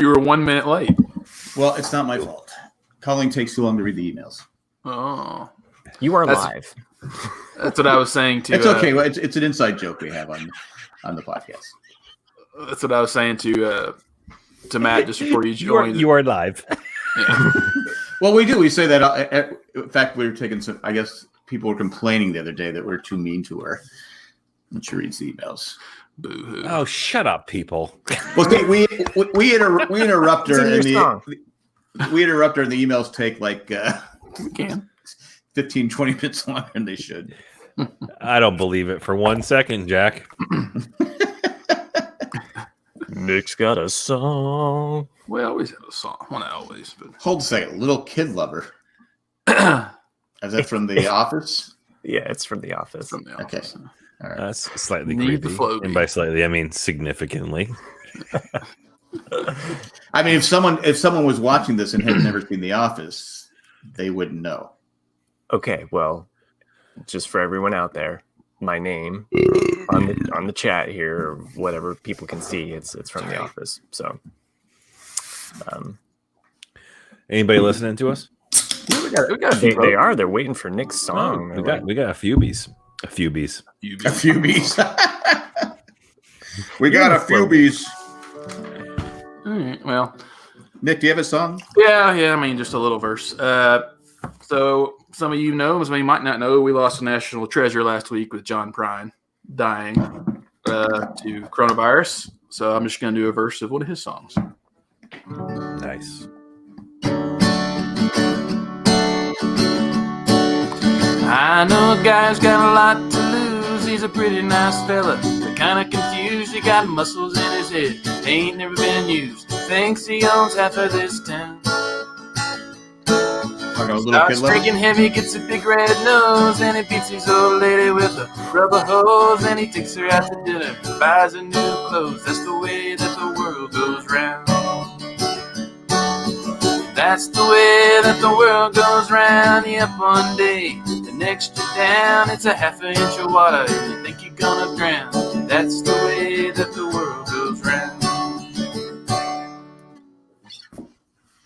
You were 1 minute late. Well, it's not my fault. Calling takes too long to read the emails. Oh, You are live. That's what I was saying to. It's okay. Well, it's an inside joke we have on the podcast. That's what I was saying to Matt just before you joined. You are live. Yeah. Well, we do. We say that. In fact, we were taking some. I guess people were complaining the other day that we're too mean to her when she reads the emails. Boo-hoo. Oh, shut up, people. Well, see, we interrupt her we interrupt her, and the emails take like We can. 15, 20 minutes longer than they should. I don't believe it for 1 second, Jack. Nick's got a song. We always have a song. Well, not always, but Hold a second. Little Kid Lover. Is that from The Office? Yeah, it's from The Office. from the Okay. office. All right. That's slightly Need the creepy. flow And by slightly, I mean significantly. I mean, if someone was watching this and had never seen The Office, they wouldn't know. Okay, well, just for everyone out there, my name on the chat here, or whatever people can see, it's from The Office. So, Anybody listening to us? Yeah, we got a few. they're waiting for Nick's song. We got a few bees. A few bees. A few bees. We got a few bees. All right. Well, Nick, do you have a song? yeah. I mean, just a little verse. So some of you know, some of you might not know, we lost a national treasure last week with John Prine dying to coronavirus. So I'm just going to do a verse of one of his songs. Nice. I know a guy's got a lot to lose. He's a pretty nice fella, but kind of confused. He got muscles in his head, ain't never been used. Thinks he owns half of this town. Starts drinking heavy, gets a big red nose, and he beats his old lady with a rubber hose. And he takes her out to dinner, buys her new clothes. That's the way that the world goes round. That's the way that the world goes round. You up one day, the next you're down. It's a half an inch of water, and you think you're gonna drown. That's the way that the world goes round.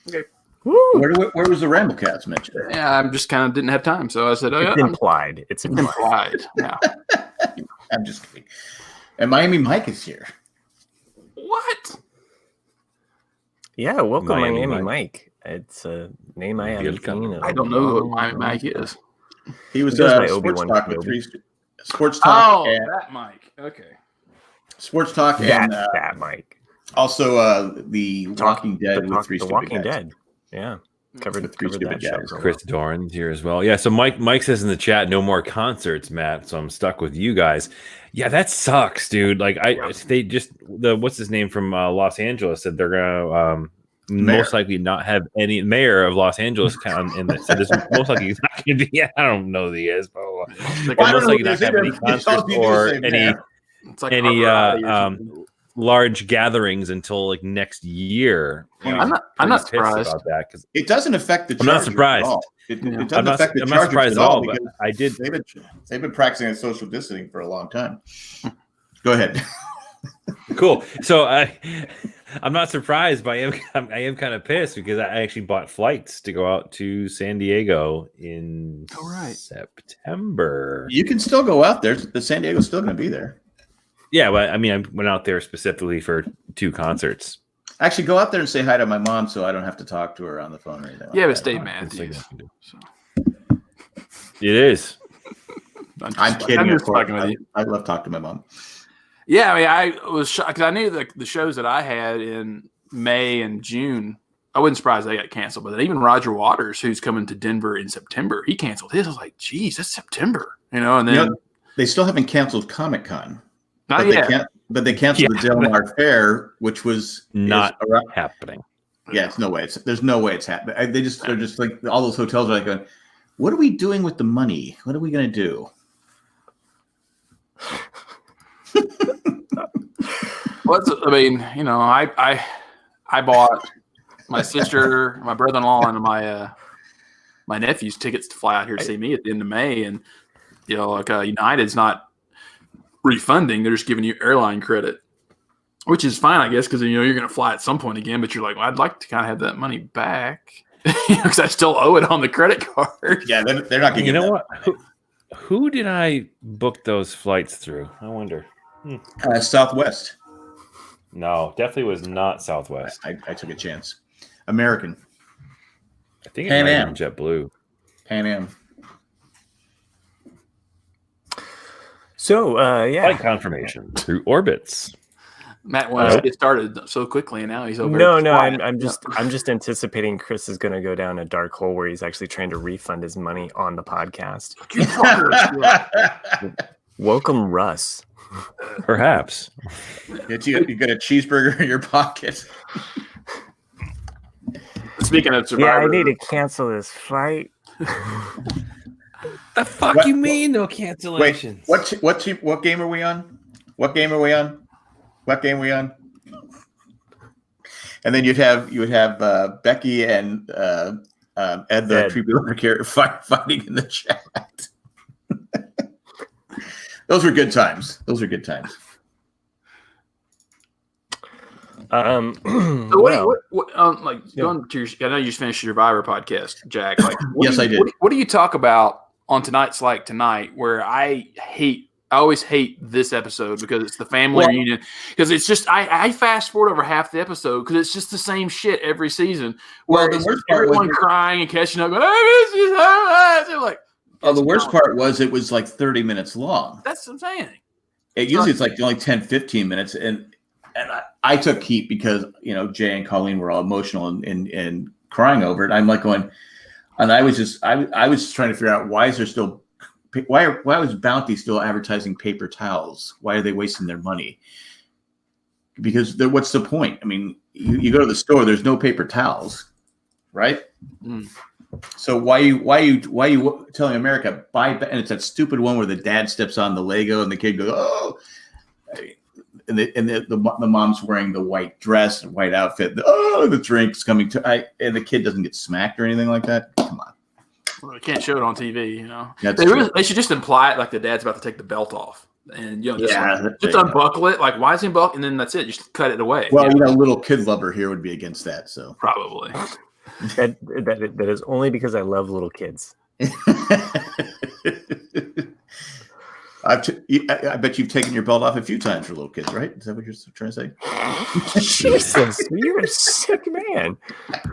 Okay. Where was the Ramblecats mentioned? Yeah, I just kind of didn't have time, so I said, "Oh, It's yeah, implied. It's implied. Yeah. I'm just kidding. And Miami Mike is here. What? Yeah, welcome, Miami Miami Mike. Mike. It's a name I haven't seen. I don't know what Mike is. He was He goes by Sports Obi-Wan Talk with Kenobi. Sports Talk. Oh, and, that Mike. Okay. Sports Talk and That Mike. also the Walking Dead with three The stupid Walking guys. Dead. Yeah, covered With three that stupid show. guys. Chris Doran's here as well. Yeah, so Mike says in the chat, no more concerts, Matt. So I'm stuck with you guys. Yeah, that sucks, dude. Like they just what's his name from Los Angeles said they're gonna most likely not have any mayor of Los Angeles in this. So there's most likely not going to be. I don't know who he is, but most likely not have any concerts or any large gatherings until like next year. I'm not surprised about that because It doesn't affect the. I'm not surprised. At all. It doesn't I'm not affect the surprised Chargers at all. because But I did. they've been practicing social distancing for a long time. Go ahead. Cool. So I'm not surprised, but I am kind of pissed because I actually bought flights to go out to San Diego in September. You can still go out there. The San Diego's still going to be there. Yeah, well, I mean, I went out there specifically for 2 concerts. Actually, go out there and say hi to my mom so I don't have to talk to her on the phone or anything. Yeah, like but that. Dave Matthews. So. It is. I'm kidding. I'm Of just course. fucking with you. I love talking to my mom. Yeah, I mean, I was shocked because I knew the shows that I had in May and June. I wasn't surprised they got canceled, but then even Roger Waters, who's coming to Denver in September, he canceled his. I was like, geez, that's September, and then they still haven't canceled Comic-Con. not yet. But they canceled the Del Mar Fair, which was Not happening. Yeah, it's no way. There's no way it's happening. They're just like all those hotels are like going, what are we doing with the money? What are we going to do? I mean, I bought my sister, my brother-in-law, and my nephew's tickets to fly out here to see me at the end of May, and United's not refunding; they're just giving you airline credit. Which is fine, I guess, because you're going to fly at some point again. But you're like, well, I'd like to kind of have that money back because I still owe it on the credit card. Yeah, they're not going to. You know what? Who did I book those flights through? I wonder. Southwest. No, definitely was not Southwest. I took a chance. American. I think it Pan might Am. have been JetBlue. Pan Am. So, Flight confirmation through Orbitz. Matt wanted to get started so quickly, and now he's over. No, I'm just anticipating Chris is going to go down a dark hole where he's actually trying to refund his money on the podcast. Welcome, Russ. Perhaps. You got a cheeseburger in your pocket. Speaking of Survivor, Yeah, I need to cancel this flight. The fuck you mean no cancellations? Wait, what game are we on? What game are we on? And then you would have Becky and Ed the tree carrier fighting in the chat. Those were good times. So going to your, I know you just finished your Survivor podcast, Jack. Like, Yes, I did. What do you talk about on Tonight's Like Tonight? Where I always hate this episode because it's the family reunion. Because it's just I fast forward over half the episode because it's just the same shit every season. Where the worst part everyone was crying and catching up, going, "I miss you so much." Like, the worst part was it was like 30 minutes long. that's what I'm saying. Usually it's like only 10, 15 minutes, and I took heat because Jay and Colleen were all emotional and crying over it. I'm like going, and I was trying to figure out why was Bounty still advertising paper towels? Why are they wasting their money? Because what's the point? I mean, you go to the store, there's no paper towels, right? Mm. So why are you telling America buy? And it's that stupid one where the dad steps on the Lego and the kid goes, oh, and the mom's wearing the white dress and white outfit. The drink's coming and the kid doesn't get smacked or anything like that. Come on. Well, they can't show it on TV, That's they should just imply it like the dad's about to take the belt off, and just right. unbuckle it. Like, why is he unbuckle? And then that's it. Just cut it away. Well, little kid lover here would be against that. So probably that is only because I love little kids. I bet you've taken your belt off a few times for little kids, right? Is that what you're trying to say? Jesus, you're a sick man.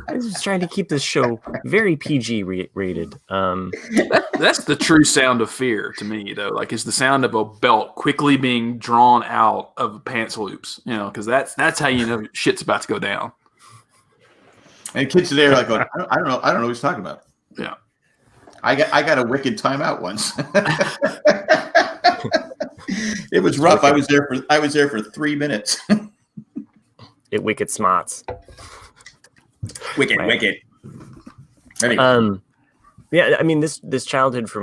I was just trying to keep this show very PG rated. That's the true sound of fear to me, though. Like, it's the sound of a belt quickly being drawn out of pants loops. Because that's how you know shit's about to go down. And kids today are like, going, I don't know what he's talking about. Yeah, I got a wicked timeout once. It was rough. I was there for 3 minutes. It wicked smarts. Wicked. Anyway. Yeah, I mean this childhood for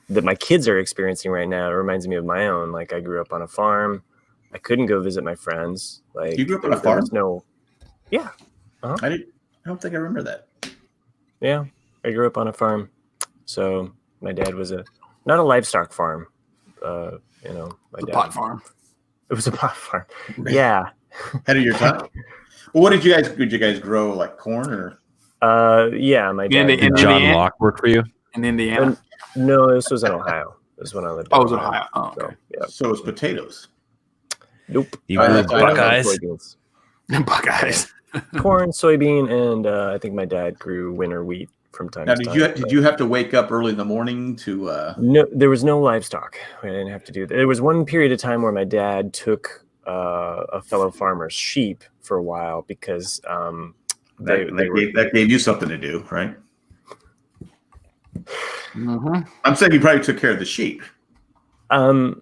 that my kids are experiencing right now, it reminds me of my own. Like, I grew up on a farm. I couldn't go visit my friends. Like, you grew up on a farm? Yeah. Uh-huh. I don't think I remember that. Yeah, I grew up on a farm. So my dad was not a livestock farm. My dad, pot farm. It was a pot farm. Yeah. Ahead of your time. Well, what did you guys grow, like corn or? Yeah, my dad. Did John Locke work for you in Indiana? No, this was in Ohio. This is when I lived. Oh, it was in Ohio. Oh, okay. So, yeah. So it was potatoes. Nope. You grew Buckeyes. Buckeyes. Corn, soybean, and I think my dad grew winter wheat from time to time. Did you have to wake up early in the morning to? No, there was no livestock. I didn't have to do that. There was one period of time where my dad took a fellow farmer's sheep for a while because that gave you something to do, right? Mm-hmm. I'm saying you probably took care of the sheep. You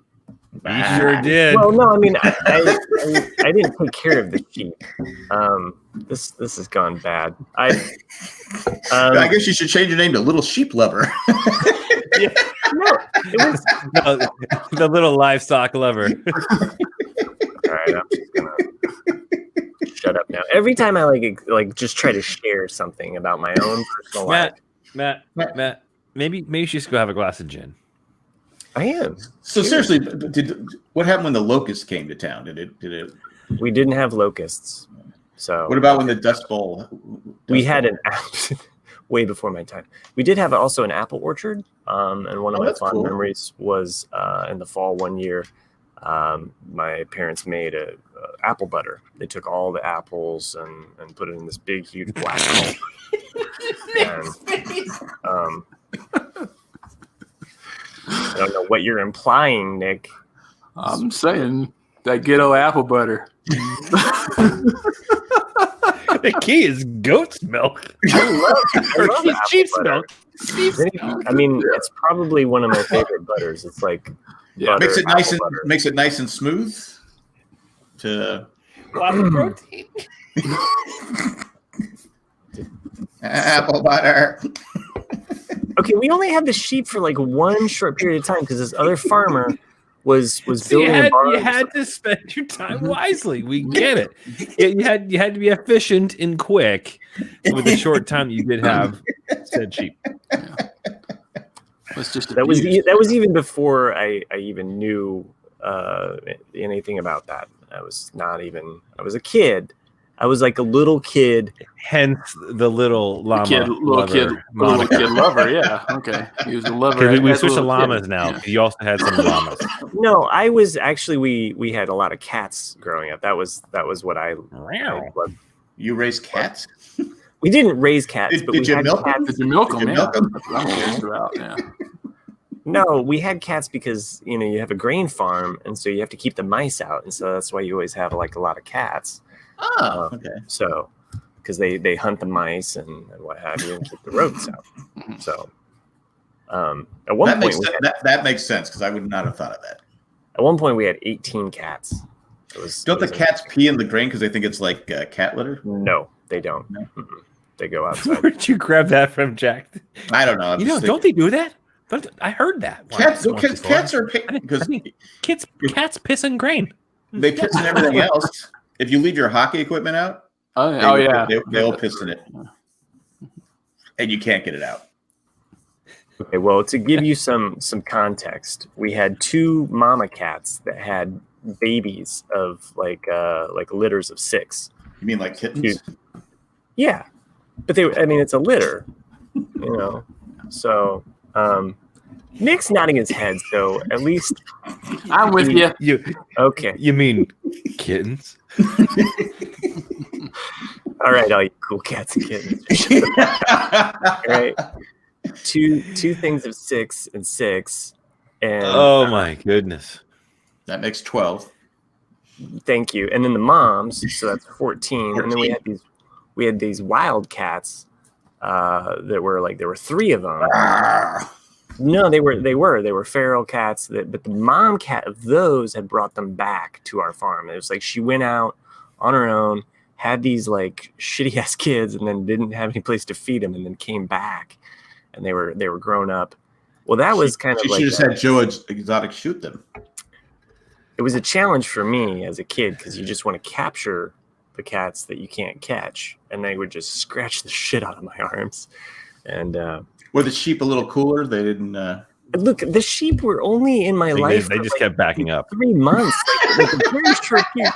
sure did. Well, no, I mean, I didn't take care of the sheep. This has gone bad. I guess you should change your name to Little Sheep Lover. Yeah, no, it was the little livestock lover. All right, I'm just gonna shut up now. Every time I like just try to share something about my own personal life. Matt, maybe you should just go have a glass of gin. I am. So seriously, what happened when the locust came to town? Did it? We didn't have locusts. So What about when the Dust Bowl? We had an way before my time. We did have also an apple orchard, and one of my fond memories was in the fall one year. My parents made a apple butter. They took all the apples and put it in this big, huge black bowl. And, I don't know what you're implying, Nick. I'm saying that ghetto apple butter. The key is goat's milk. I love Sheep's butter. milk. I mean, it's probably one of my favorite butters. It's like makes it nice and smooth. To lots of protein. Apple butter. Okay, we only had the sheep for like one short period of time because this other farmer was building a barn. You had to spend your time wisely. We get it. You had to be efficient and quick with the short time you did have said sheep. Yeah. That was even before I even knew anything about that. I was a kid. I was like a little kid. Hence the little llama. Little kid lover. Yeah. Okay. He was a lover. We switched to llamas now. Yeah. You also had some llamas. No, I was actually we had a lot of cats growing up. That was what I loved. You raised cats? We didn't raise cats, but did you had milk cats. Did you milk them? Milk them? Yeah. No, we had cats because you have a grain farm, and so you have to keep the mice out, and so that's why you always have like a lot of cats. Oh, okay. So, because they hunt the mice and what have you, and keep the rodents out. So, at one point that makes sense because I would not have thought of that. At one point, we had 18 cats. Don't the cats pee in the grain because they think it's like cat litter? No, they don't. No. They go outside. Where'd you grab that from, Jack? I don't know. Don't they do that? I heard that. Cats are because cats piss in grain. They piss in everything else. If you leave your hockey equipment out, they'll piss in it, and you can't get it out. Okay, well, to give you some context, we had 2 mama cats that had babies of like litters of 6. You mean like kittens? Yeah, but it's a litter, So, Nick's nodding his head, so at least I'm with you. Okay. You mean kittens? All right, all you cool cats and kittens. All right. Two things of 6 and 6. And oh my goodness. That makes 12. Thank you. And then the moms, so that's 14. And then we had these wild cats that were there were 3 of them. No, they were feral cats but the mom cat of those had brought them back to our farm. It was like she went out on her own, had these like shitty ass kids, and then didn't have any place to feed them, and then came back, and they were grown up. Well, that was kind of like she just had Joe Exotic shoot them. It was a challenge for me as a kid because you just want to capture the cats that you can't catch, and they would just scratch the shit out of my arms. And were the sheep a little cooler? They didn't. Look, the sheep were only in my life. They just kept backing up. 3 months, like a very short period.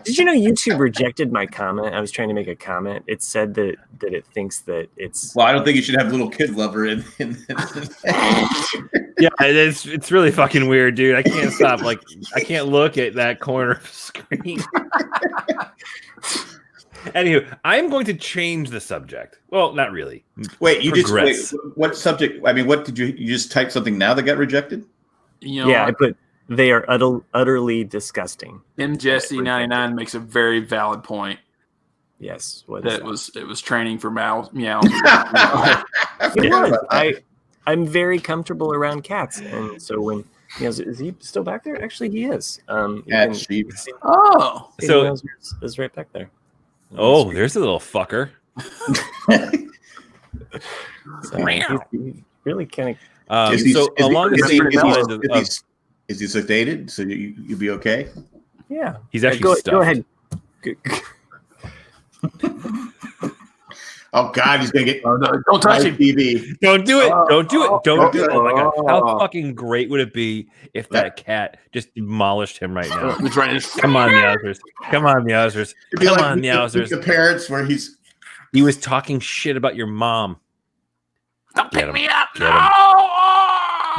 Did you know YouTube rejected my comment? I was trying to make a comment. It said that it thinks that it's. Well, I don't think you should have little kid lover in. Yeah, it's really fucking weird, dude. I can't stop. Like, I can't look at that corner of the screen. Anywho, I'm going to change the subject. Well, not really. Wait, what subject? I mean, what did you just type something now that got rejected? Yeah, I put they are utterly disgusting. Jesse99 makes a very valid point. Yes, it was training for meow. I'm very comfortable around cats, and so when is he still back there? Actually, he is. Sheep. So is right back there. Oh, there's a little fucker. So he's really kind of. Is he sedated? So you'll be okay. Yeah, he's actually stuffed. Go ahead. Oh God, he's gonna get. Oh, no, don't touch him. TV. Don't do it. Don't do it. Don't do it. Oh my God. How Oh. fucking great would it be if that cat just demolished him right now? It's right. Come on, Meowsers. Come on, Meowsers. It'd be Come like on, Meowsers. the parents where he's. He was talking shit about your mom. Don't Get pick him. me up. Get him.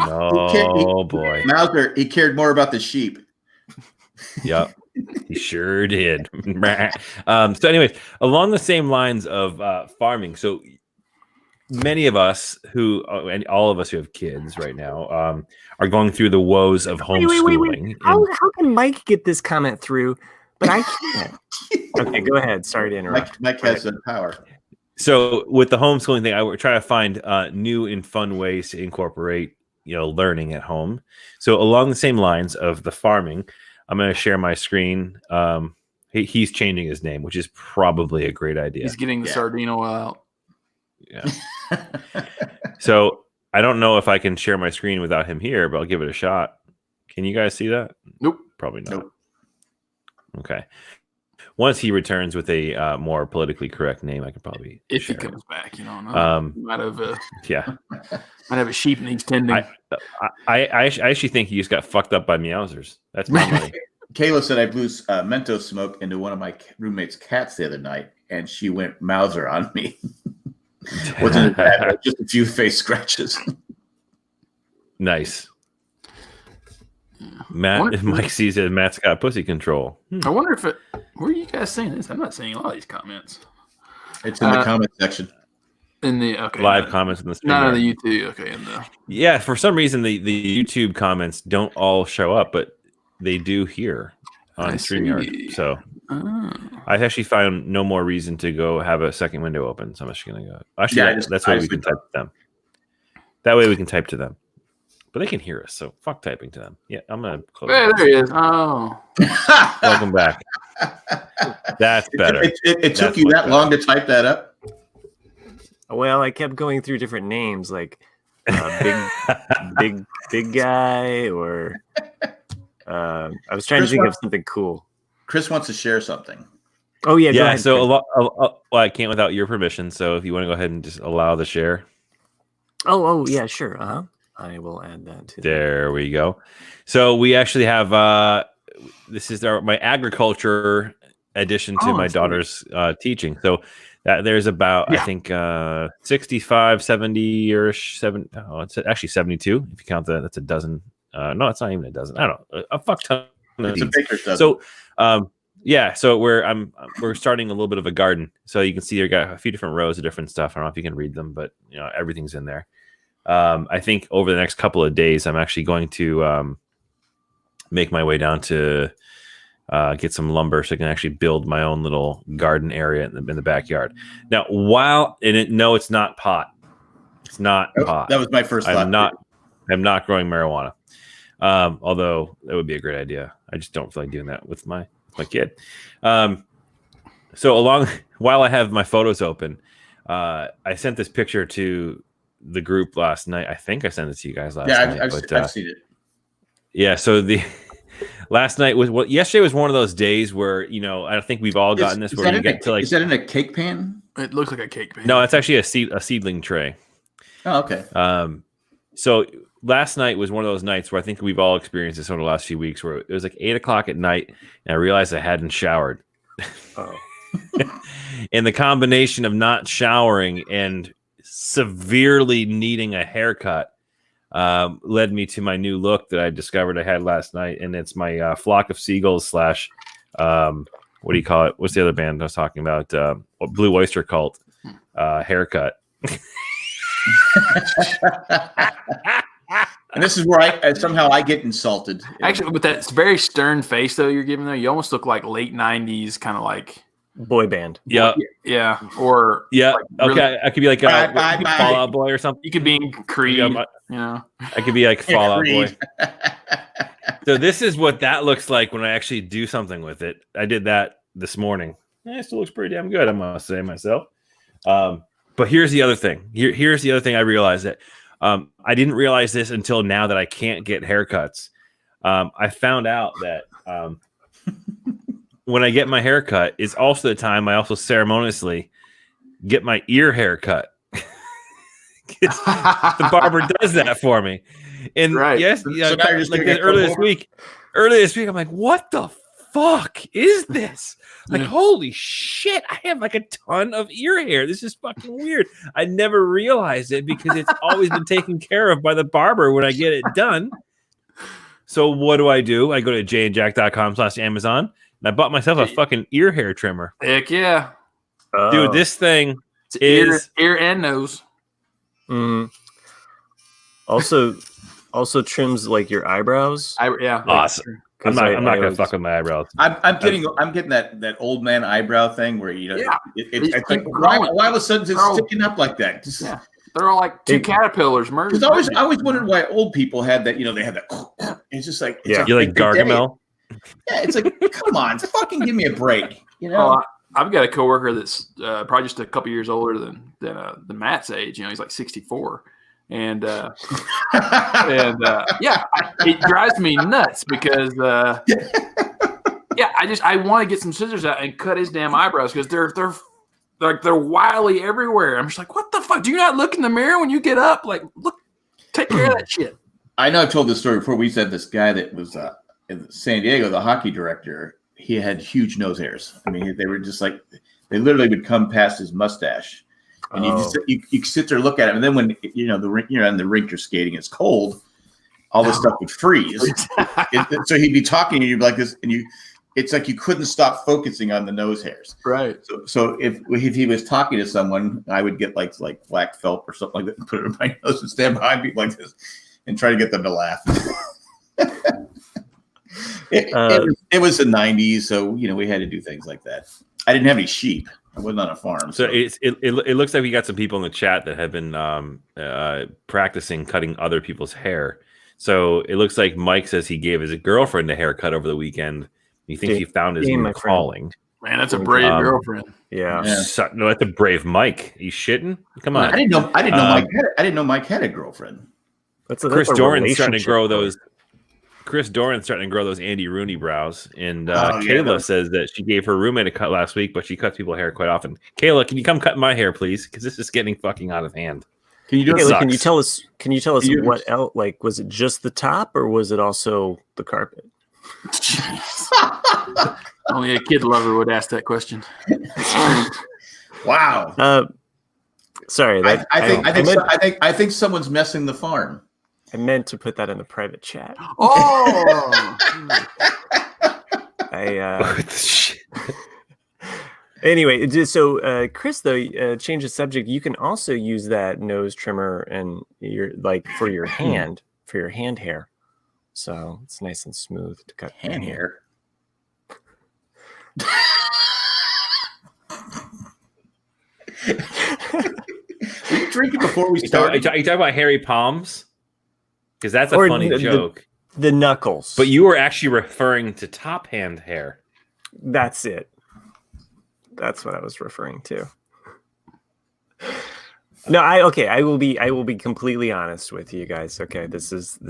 No. Oh boy. Mauser, he cared more about the sheep. Yep. He sure did. So anyways, along the same lines of farming, so many of us and all of us who have kids right now are going through the woes of homeschooling. Wait. How can Mike get this comment through, but I can't? Okay, go ahead. Sorry to interrupt. Mike has the power. So with the homeschooling thing, I would try to find new and fun ways to incorporate, learning at home. So along the same lines of the farming, I'm going to share my screen. He's changing his name, which is probably a great idea. He's getting the Sardino out. Yeah. So I don't know if I can share my screen without him here, but I'll give it a shot. Can you guys see that? Nope. Probably not. Nope. Okay. Once he returns with a more politically correct name, I could probably If he share comes back, might have a sheep needs tending. I actually think he just got fucked up by Meowsers. That's my money. Kayla said I blew Mentos smoke into one of my roommate's cats the other night, and she went Mauser on me. Wasn't bad, just a few face scratches. Nice. Mike sees it. Matt's got pussy control. I wonder if where are you guys seeing this? I'm not seeing a lot of these comments. It's in the comment section. In the live comments in the stream. Not on the YouTube. Okay, yeah. For some reason, the YouTube comments don't all show up, but they do here on StreamYard. So I actually found no more reason to go have a second window open. So I'm just gonna go. Actually, that's why we can type to them. That way we can type to them. But they can hear us, so fuck typing to them. Yeah, I'm gonna close. Hey, there he is. Oh, welcome back. That's better. It took you that long to type that up? Well, I kept going through different names, like big guy, or I was trying to think of something cool. Chris wants to share something. Oh yeah, yeah. Go ahead, So well, I can't without your permission. So if you want to go ahead and just allow the share. Oh yeah, sure. I will add that too. There we go. So we actually have this is my agriculture addition to my daughter's teaching. So there's about I think 65, 70 or it's actually 72 if you count that's a dozen. No, it's not even a dozen. I don't know, a fuck ton. It's a baker's dozen. So so we're starting a little bit of a garden. So you can see you got a few different rows of different stuff. I don't know if you can read them, but everything's in there. I think over the next couple of days, I'm actually going to make my way down to get some lumber so I can actually build my own little garden area in the backyard. Now, no, it's not pot. It's not pot. That was my first thought. I'm not growing marijuana. Although that would be a great idea. I just don't feel like doing that with my kid. So while I have my photos open, I sent this picture to the group last night. I think I sent it to you guys last night. I've seen it. Yeah. So last night yesterday was one of those days where I think we've all gotten this where you get to is that in a cake pan? it looks like a cake pan. No, it's actually a seedling tray. Oh, okay. So last night was one of those nights where I think we've all experienced this over the last few weeks where it was like 8:00 at night and I realized I hadn't showered. Oh. And the combination of not showering and severely needing a haircut led me to my new look that I discovered I had last night, and it's my Flock of Seagulls / what do you call it? What's the other band I was talking about? Blue Oyster Cult haircut. And this is where I get insulted. Actually, with that very stern face though you're giving there, you almost look like late '90s kind of like boy band. Yeah. Yeah. Or yeah. like Okay. really, I could be like Fall Out Boy or something. you could be in Creed. I could be like Fall Out Boy. So this is what that looks like when I actually do something with it. I did that this morning. It still looks pretty damn good, I must say myself. But here's the other thing. Here's the other thing I realized that I didn't realize this until now that I can't get haircuts. I found out that when I get my haircut is also the time I also ceremoniously get my ear hair cut. The barber does that for me. And yes, So now you're just like gonna get earlier this week, I'm like, what the fuck is this? Like, holy shit, I have like a ton of ear hair. This is fucking weird. I never realized it because it's always been taken care of by the barber when I get it done. So what do? I go to jandjack.com/Amazon and I bought myself a fucking ear hair trimmer. Heck yeah. Dude, this thing is ear and nose. Also trims like your eyebrows. Yeah. Awesome. I'm not gonna fuck with my eyebrows. I'm getting that old man eyebrow thing where it's like why all of a sudden it's sticking up like that? They're all like two caterpillars merged. I always wondered why old people had that. They have that. It's just like you like Gargamel. Yeah, it's like come on, fucking give me a break. I've got a coworker that's probably just a couple years older than Matt's age. He's like 64. And it drives me nuts because I want to get some scissors out and cut his damn eyebrows because they're wildly everywhere. I'm just like, what the fuck? Do you not look in the mirror when you get up? Like, look, take care of that shit. I know I've told this story before. We said this guy that was in San Diego, the hockey director. He had huge nose hairs. I mean, they were just like they literally would come past his mustache. And you sit there and look at him, and then when you're on the rink, you're skating, it's cold, all this stuff would freeze. So he'd be talking, and you'd be like this, and it's like you couldn't stop focusing on the nose hairs. Right. So if he was talking to someone, I would get like black felt or something like that, and put it in my nose and stand behind me like this, and try to get them to laugh. It was the 90s, so we had to do things like that. I didn't have any sheep. I wasn't on a farm. So it looks like we got some people in the chat that have been practicing cutting other people's hair. So it looks like Mike says he gave his girlfriend a haircut over the weekend. He thinks he found his new calling. Man, that's a brave girlfriend. Yeah. No, that's a brave Mike. He's shitting. Come on. I didn't know Mike had a girlfriend. Chris Doran's starting to grow those. Chris Doran's starting to grow those Andy Rooney brows. And Kayla says that she gave her roommate a cut last week, but she cuts people's hair quite often. Kayla, can you come cut my hair, please? Because this is getting fucking out of hand. Can you do it? Can you tell us what else? Like, was it just the top or was it also the carpet? Only a kid lover would ask that question. Wow. Sorry. I think someone's messing the farm. I meant to put that in the private chat. Oh. Anyway, so Chris though change the subject. You can also use that nose trimmer and for your hand hair. So it's nice and smooth to cut hand hair. Were you drinking before we started? Are you talking about hairy palms? Because that's a funny joke. The knuckles. But you were actually referring to top hand hair. That's it. That's what I was referring to. No, I will be completely honest with you guys. Okay, this is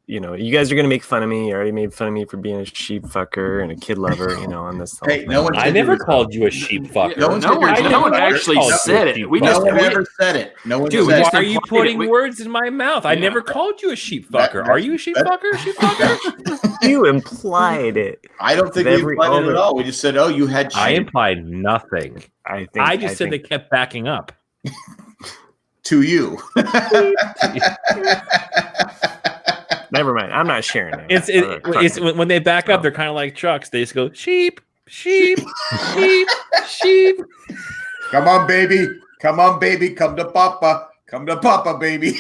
you guys are gonna make fun of me. You already made fun of me for being a sheep fucker and a kid lover, on this. Hey, I never called you a sheep fucker. No one actually said it. No one ever said it. No one. Dude, why are you putting words in my mouth? I never called you a sheep fucker. Are you a sheep fucker? Sheep fucker? You implied it. I don't think we implied it at all. We just said, "Oh, you had sheep." I implied nothing. I just said they kept backing up. To you. Never mind. I'm not sharing it. It's when they back up, they're kind of like trucks. They just go sheep, sheep, sheep, sheep. Come on, baby. Come on, baby. Come to Papa. Come to Papa, baby.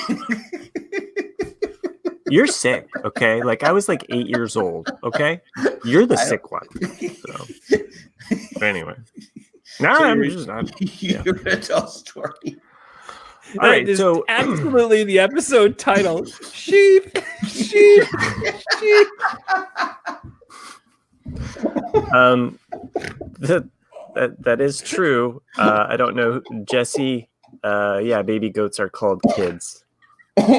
You're sick, okay? Like I was like 8 years old, okay? You're the sick one. So. But anyway. No, I'm just not. You're gonna tell a story. All right, so absolutely the episode title: sheep, sheep, sheep. That is true. I don't know, Jesse. Baby goats are called kids. That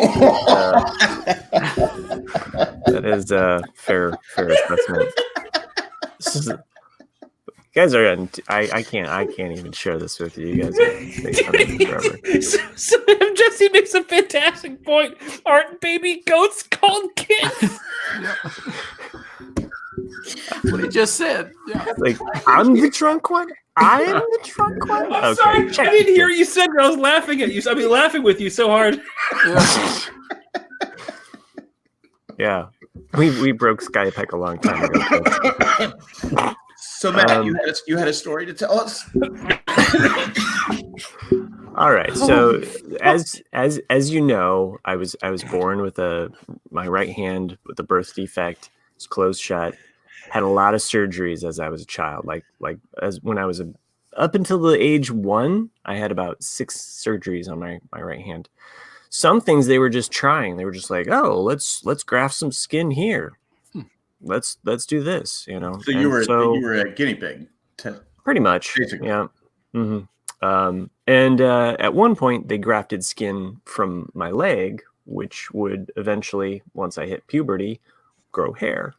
is a fair assessment. guys are. I can't even share this with you. You guys are make fun of me forever. So Jesse makes a fantastic point. Aren't baby goats called kids? That's what he just said. Yeah. Like, I'm the drunk one. I'm the drunk one. I'm sorry. I didn't hear what you said. I was laughing at you. I mean, laughing with you so hard. Yeah. We broke Skype a long time ago. So Matt, you had a story to tell us. All right. So as you know, I was born with my right hand with a birth defect. It's closed shut. Had a lot of surgeries as I was a child. Like as when I was up until the age 1, I had about 6 surgeries on my right hand. Some things they were just trying. They were just like, oh, let's graft some skin here. Let's do this, you know. So you were a guinea pig. Pretty much. Basically. Yeah. Mm-hmm. And at one point they grafted skin from my leg, which would eventually, once I hit puberty, grow hair.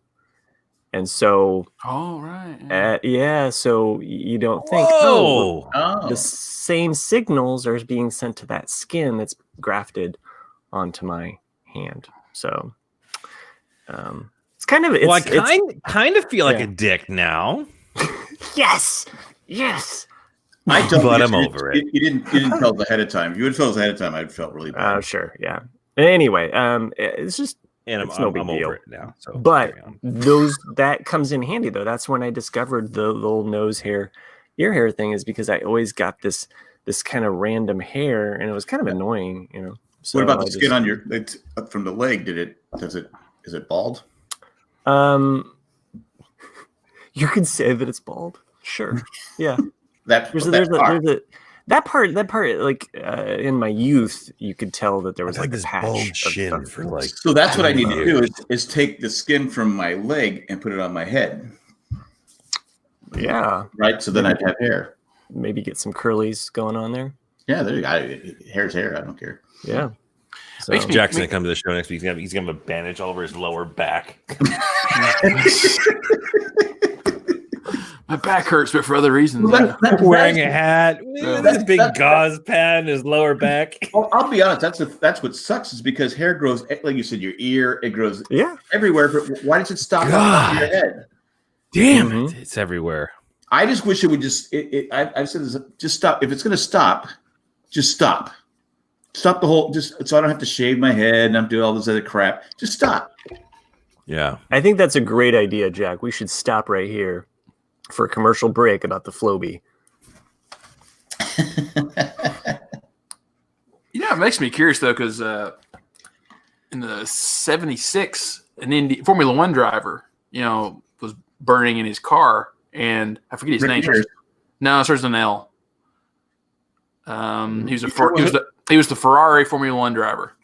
And so, so you don't think, the same signals are being sent to that skin that's grafted onto my hand. So, it's kind of. I kind of feel like a dick now. Yes. I don't. But I'm over it. You didn't tell us ahead of time. If you would have told us ahead of time, I'd felt really bad. Oh, sure, yeah. Anyway, it's just. And it's no big deal over it now. So but that comes in handy though. That's when I discovered the little nose hair, ear hair thing, is because I always got this kind of random hair, and it was kind of annoying, you know. So what about the skin on your from the leg? Is it bald? You could say that it's bald. Sure. Yeah. That part, like in my youth, you could tell that there was like this a patch bald shin for like. So that's what I need to do is take the skin from my leg and put it on my head. Yeah. Right. So then I'd have hair. Maybe get some curlies going on there. Yeah, there you go. Hair's hair. I don't care. Yeah. So, Jackson to come to the show next week. He's gonna have a bandage all over his lower back. My back hurts, but for other reasons. Well, wearing a hat with a big gauze pad in his lower back. Well, I'll be honest. That's what sucks is because hair grows, like you said, your ear. It grows everywhere. But why does it stop on your head? Damn it! It's everywhere. I just wish it would just. I've said this. Just stop. If it's going to stop, just stop. Stop the whole. Just so I don't have to shave my head and I'm doing all this other crap. Just stop. Yeah, I think that's a great idea, Jack. We should stop right here for a commercial break about the Floby. It makes me curious though, because in the '76, an Formula One driver, was burning in his car, and I forget his name. No, it starts with an L. He was the Ferrari Formula One driver.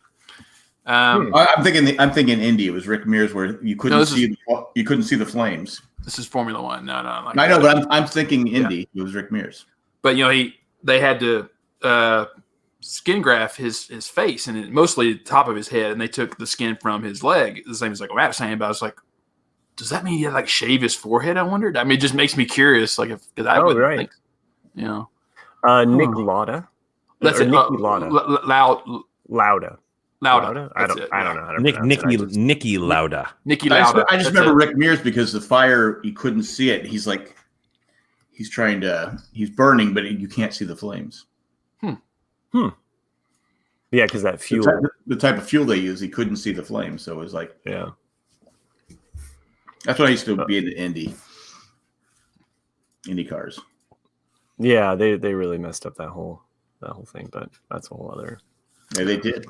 I'm thinking Indy. It was Rick Mears, where you couldn't see the flames. This is Formula One. No. I know, but I'm thinking Indy. It was Rick Mears. But they had to skin graft his face and mostly the top of his head, and they took the skin from his leg. The same as like Matt was saying, but I was like, does that mean he had like shave his forehead? I wondered. I mean, it just makes me curious. Like because I would think, Nick Lauda. That's it. Nicky Lauda. Lauda. I don't know how to pronounce it. Nicky Lauda. Nicky Lauda. I just remember Rick Mears because the fire, you couldn't see it. He's burning, but you can't see the flames. Yeah, because that fuel. The type of fuel they use, he couldn't see the flames. So it was like, yeah. That's what I used to be into Indy cars. Yeah, they really messed up that whole thing, but that's a whole other. Yeah, they did.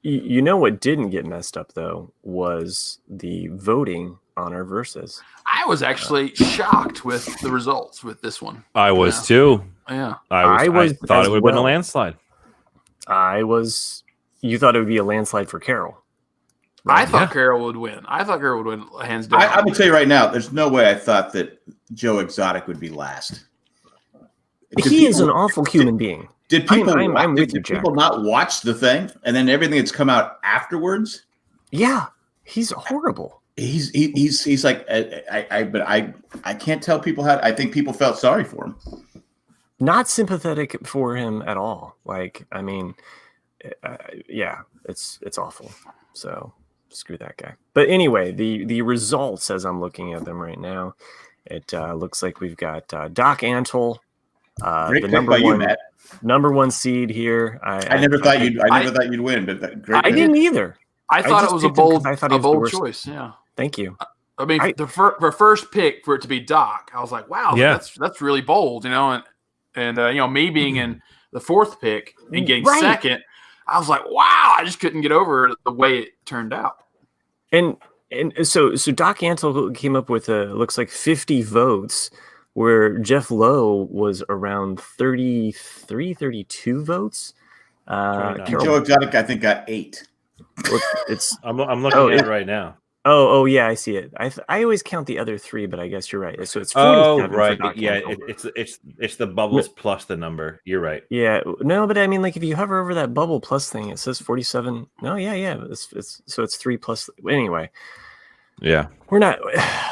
You know what didn't get messed up though was the voting on our verses. I was actually shocked with the results with this one. I was too. Yeah, I thought it would have been a landslide. You thought it would be a landslide for Carol. Right? I thought Carol would win. Hands down. I will tell you right now, there's no way I thought that Joe Exotic would be last. He is an awful human being. Did people not watch the thing and then everything that's come out afterwards? Yeah, he's horrible. He's like I can't tell people how. I think people felt sorry for him. Not sympathetic for him at all. Like, I mean, yeah, it's awful. So screw that guy. But anyway, the results as I'm looking at them right now, it looks like we've got Doc Antle, the number one seed here. I never thought you'd win, but great. I didn't either. I thought it was a bold choice. Yeah. Thank you. I mean, the first pick for it to be Doc, I was like, wow, that's really bold, and me being in the fourth pick and getting second, I was like, wow, I just couldn't get over the way it turned out. And so Doc Antle came up with looks like 50 votes, where Jeff Lowe was around 33, 32 votes. Joe Exotic, I think, got 8. I'm looking at it right now. Oh yeah, I see it. I always count the other 3, but I guess you're right. So it's 47. Oh right, yeah. It's the bubbles plus the number. You're right. Yeah, no, but I mean, like if you hover over that bubble plus thing, it says 47. No, yeah. It's 3 plus. Anyway. Yeah, we're not.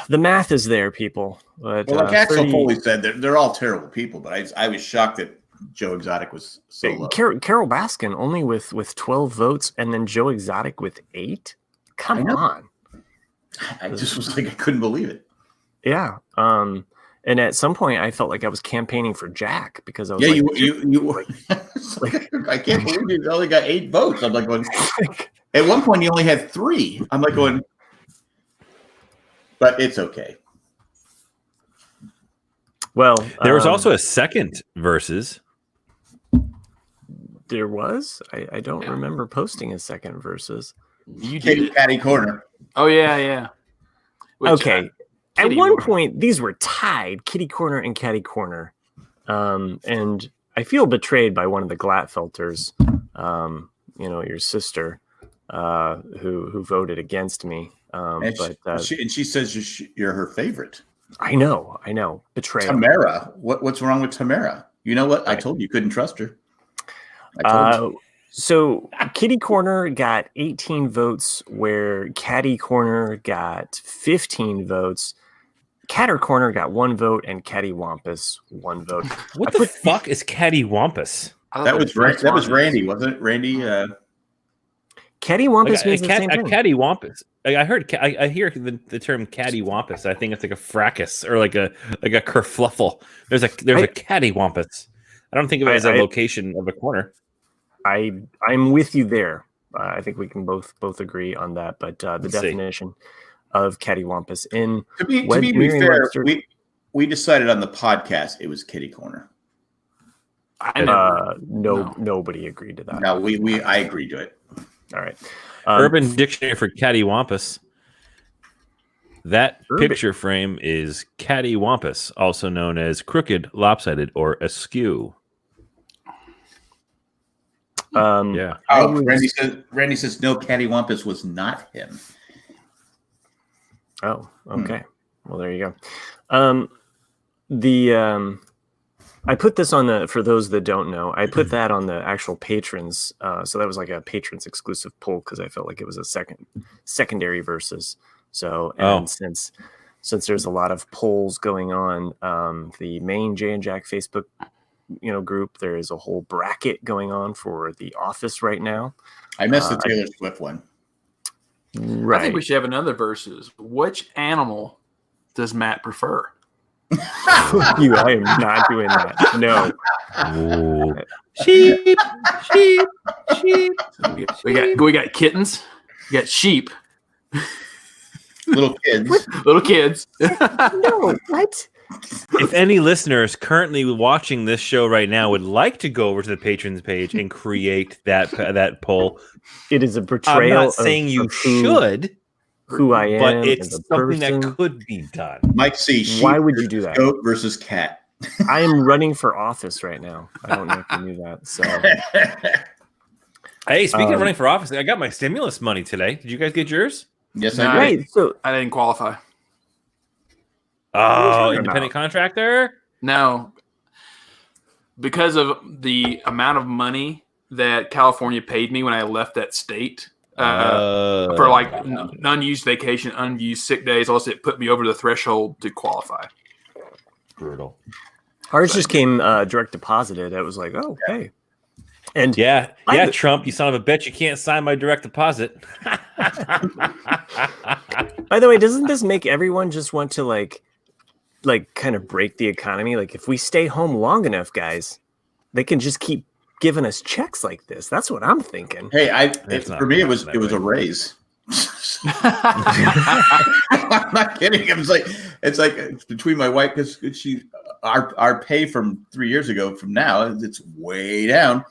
The math is there, people. But, like Axel Foley said, they're all terrible people. But I was shocked that Joe Exotic was so low. Carol Baskin only with 12 votes, and then Joe Exotic with 8. Come on. I just was like, I couldn't believe it. Yeah. And at some point, I felt like I was campaigning for Jack because I was you I can't believe you only got 8 votes. I'm like going. At one point, you only had 3. I'm like going, but it's okay. Well, there was also a second versus. There was. I don't remember posting a second versus. You did Catty Corner. Oh yeah. Okay. At one point, these were tied, Kitty Corner and Catty Corner, and I feel betrayed by one of the Glatfelters, your sister, who voted against me. She says you're her favorite. I know. Betrayal. Tamara, what's wrong with Tamara? You know what? I told you couldn't trust her. I told you. So Kitty Corner got 18 votes, where Catty Corner got 15 votes. Catter Corner got 1 vote, and Catty Whompus 1 vote. What the fuck is Catty Whompus? That was Randy, wasn't it? Randy. Catty Whompus means the same thing. Catty Whompus. I heard. I hear the term Catty Whompus. I think it's like a fracas or like a kerfluffle. There's a Catty Whompus. I don't think of it as a location of a corner. I'm with you there. I think we can both agree on that. But the definition of Catty Whompus in to be fair, we decided on the podcast it was Kitty Corner. Nobody agreed to that. No, I agreed to it. All right. Urban Dictionary for Catty Whompus. That picture frame is Catty Whompus, also known as crooked, lopsided, or askew. Yeah. Randy says no, Catty Whompus was not him. Oh, okay. Well, there you go. I put this on for those that don't know, I put that on the actual patrons. So that was like a patrons exclusive poll because I felt like it was a secondary versus. So, since there's a lot of polls going on, the main Jay and Jack Facebook group, there is a whole bracket going on for The Office right now. I missed the Taylor Swift one. Right. I think we should have another versus. Which animal does Matt prefer? I am not doing that. No. Sheep. We got kittens. We got sheep. Little kids. Little kids. No, what? If any listeners currently watching this show right now would like to go over to the patrons page and create that poll, it is a betrayal. I'm not saying you should. Who I am, but it's something that could be done. Mike C. Sheep. Why would you do that? Goat versus cat. I am running for office right now. I don't know if you knew that. So, hey, speaking of running for office, I got my stimulus money today. Did you guys get yours? Yes, I did. Right. So I didn't qualify. Oh, independent contractor? No, because of the amount of money that California paid me when I left that state. for like unused vacation, unused sick days. Also, it put me over the threshold to qualify. Brutal. Ours just came direct deposited. It was like, oh, hey. And Trump, you son of a bitch, you can't sign my direct deposit. By the way, doesn't this make everyone just want to like kind of break the economy? Like if we stay home long enough, guys, they can just keep giving us checks like this. That's what I'm thinking. Hey, for me it was a raise. I'm not kidding. It's like between my wife, because our pay from 3 years ago from now, it's way down.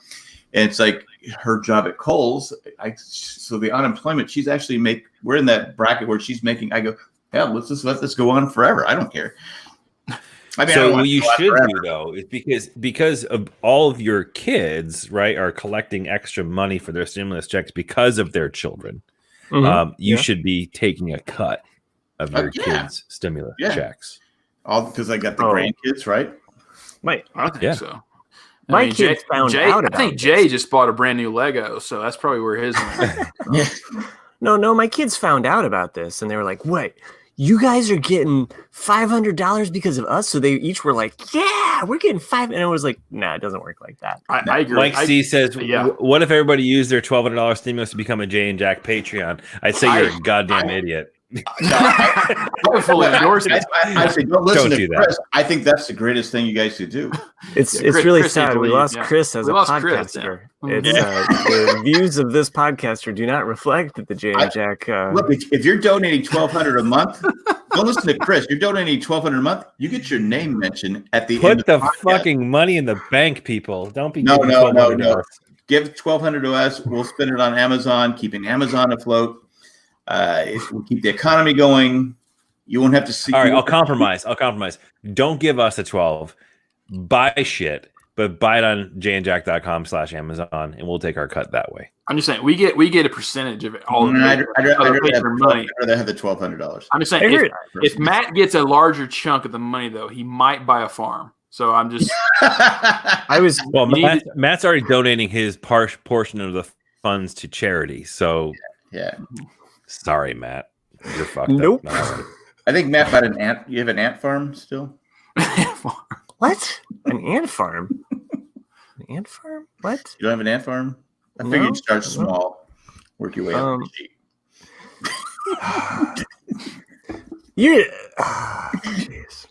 And it's like her job at Kohl's. So the unemployment, she's actually we're in that bracket where she's making. I go, hell, let's just let this go on forever. I don't care. I mean, so what you should do though is because of all of your kids, right, are collecting extra money for their stimulus checks because of their children. You should be taking a cut of your kids' stimulus checks. All because I got the grandkids, right? I think so. My kids found out about I think Jay just bought a brand new Lego, so that's probably where his No, my kids found out about this and they were like, wait, you guys are getting $500 because of us? So they each were like, yeah, we're getting $500. And it was like, nah, it doesn't work like that. I agree. Mike C says, what if everybody used their $1,200 stimulus to become a Jay and Jack Patreon? I'd say you're a goddamn idiot. I would fully endorse it. I say, don't listen to Chris. I think that's the greatest thing you guys could do. It's really sad. We lost Chris as a podcaster. The views of this podcaster do not reflect that the Jay and Jack. Look, if you're donating $1,200 a month, don't listen to Chris. You're donating $1,200 a month. You get your name mentioned at the end. Put the fucking money in the bank, people. Don't be no. Give $1,200 to us. We'll spend it on Amazon, keeping Amazon afloat. If we keep the economy going, you won't have to see. All right, I'll compromise. Don't give us a 12. Buy shit, but buy it on jayandjack.com/Amazon, and we'll take our cut that way. I'm just saying we get a percentage of it. All I'd rather have the $1,200. I'm just saying if Matt gets a larger chunk of the money, though, he might buy a farm. So I'm just. Matt's already donating his portion of the funds to charity. So yeah. Sorry, Matt. You're fucked up. I think Matt bought an ant. You have an ant farm still? What? An ant farm? An ant farm? What? You don't have an ant farm? I figured you'd start small, work your way up. Jeez.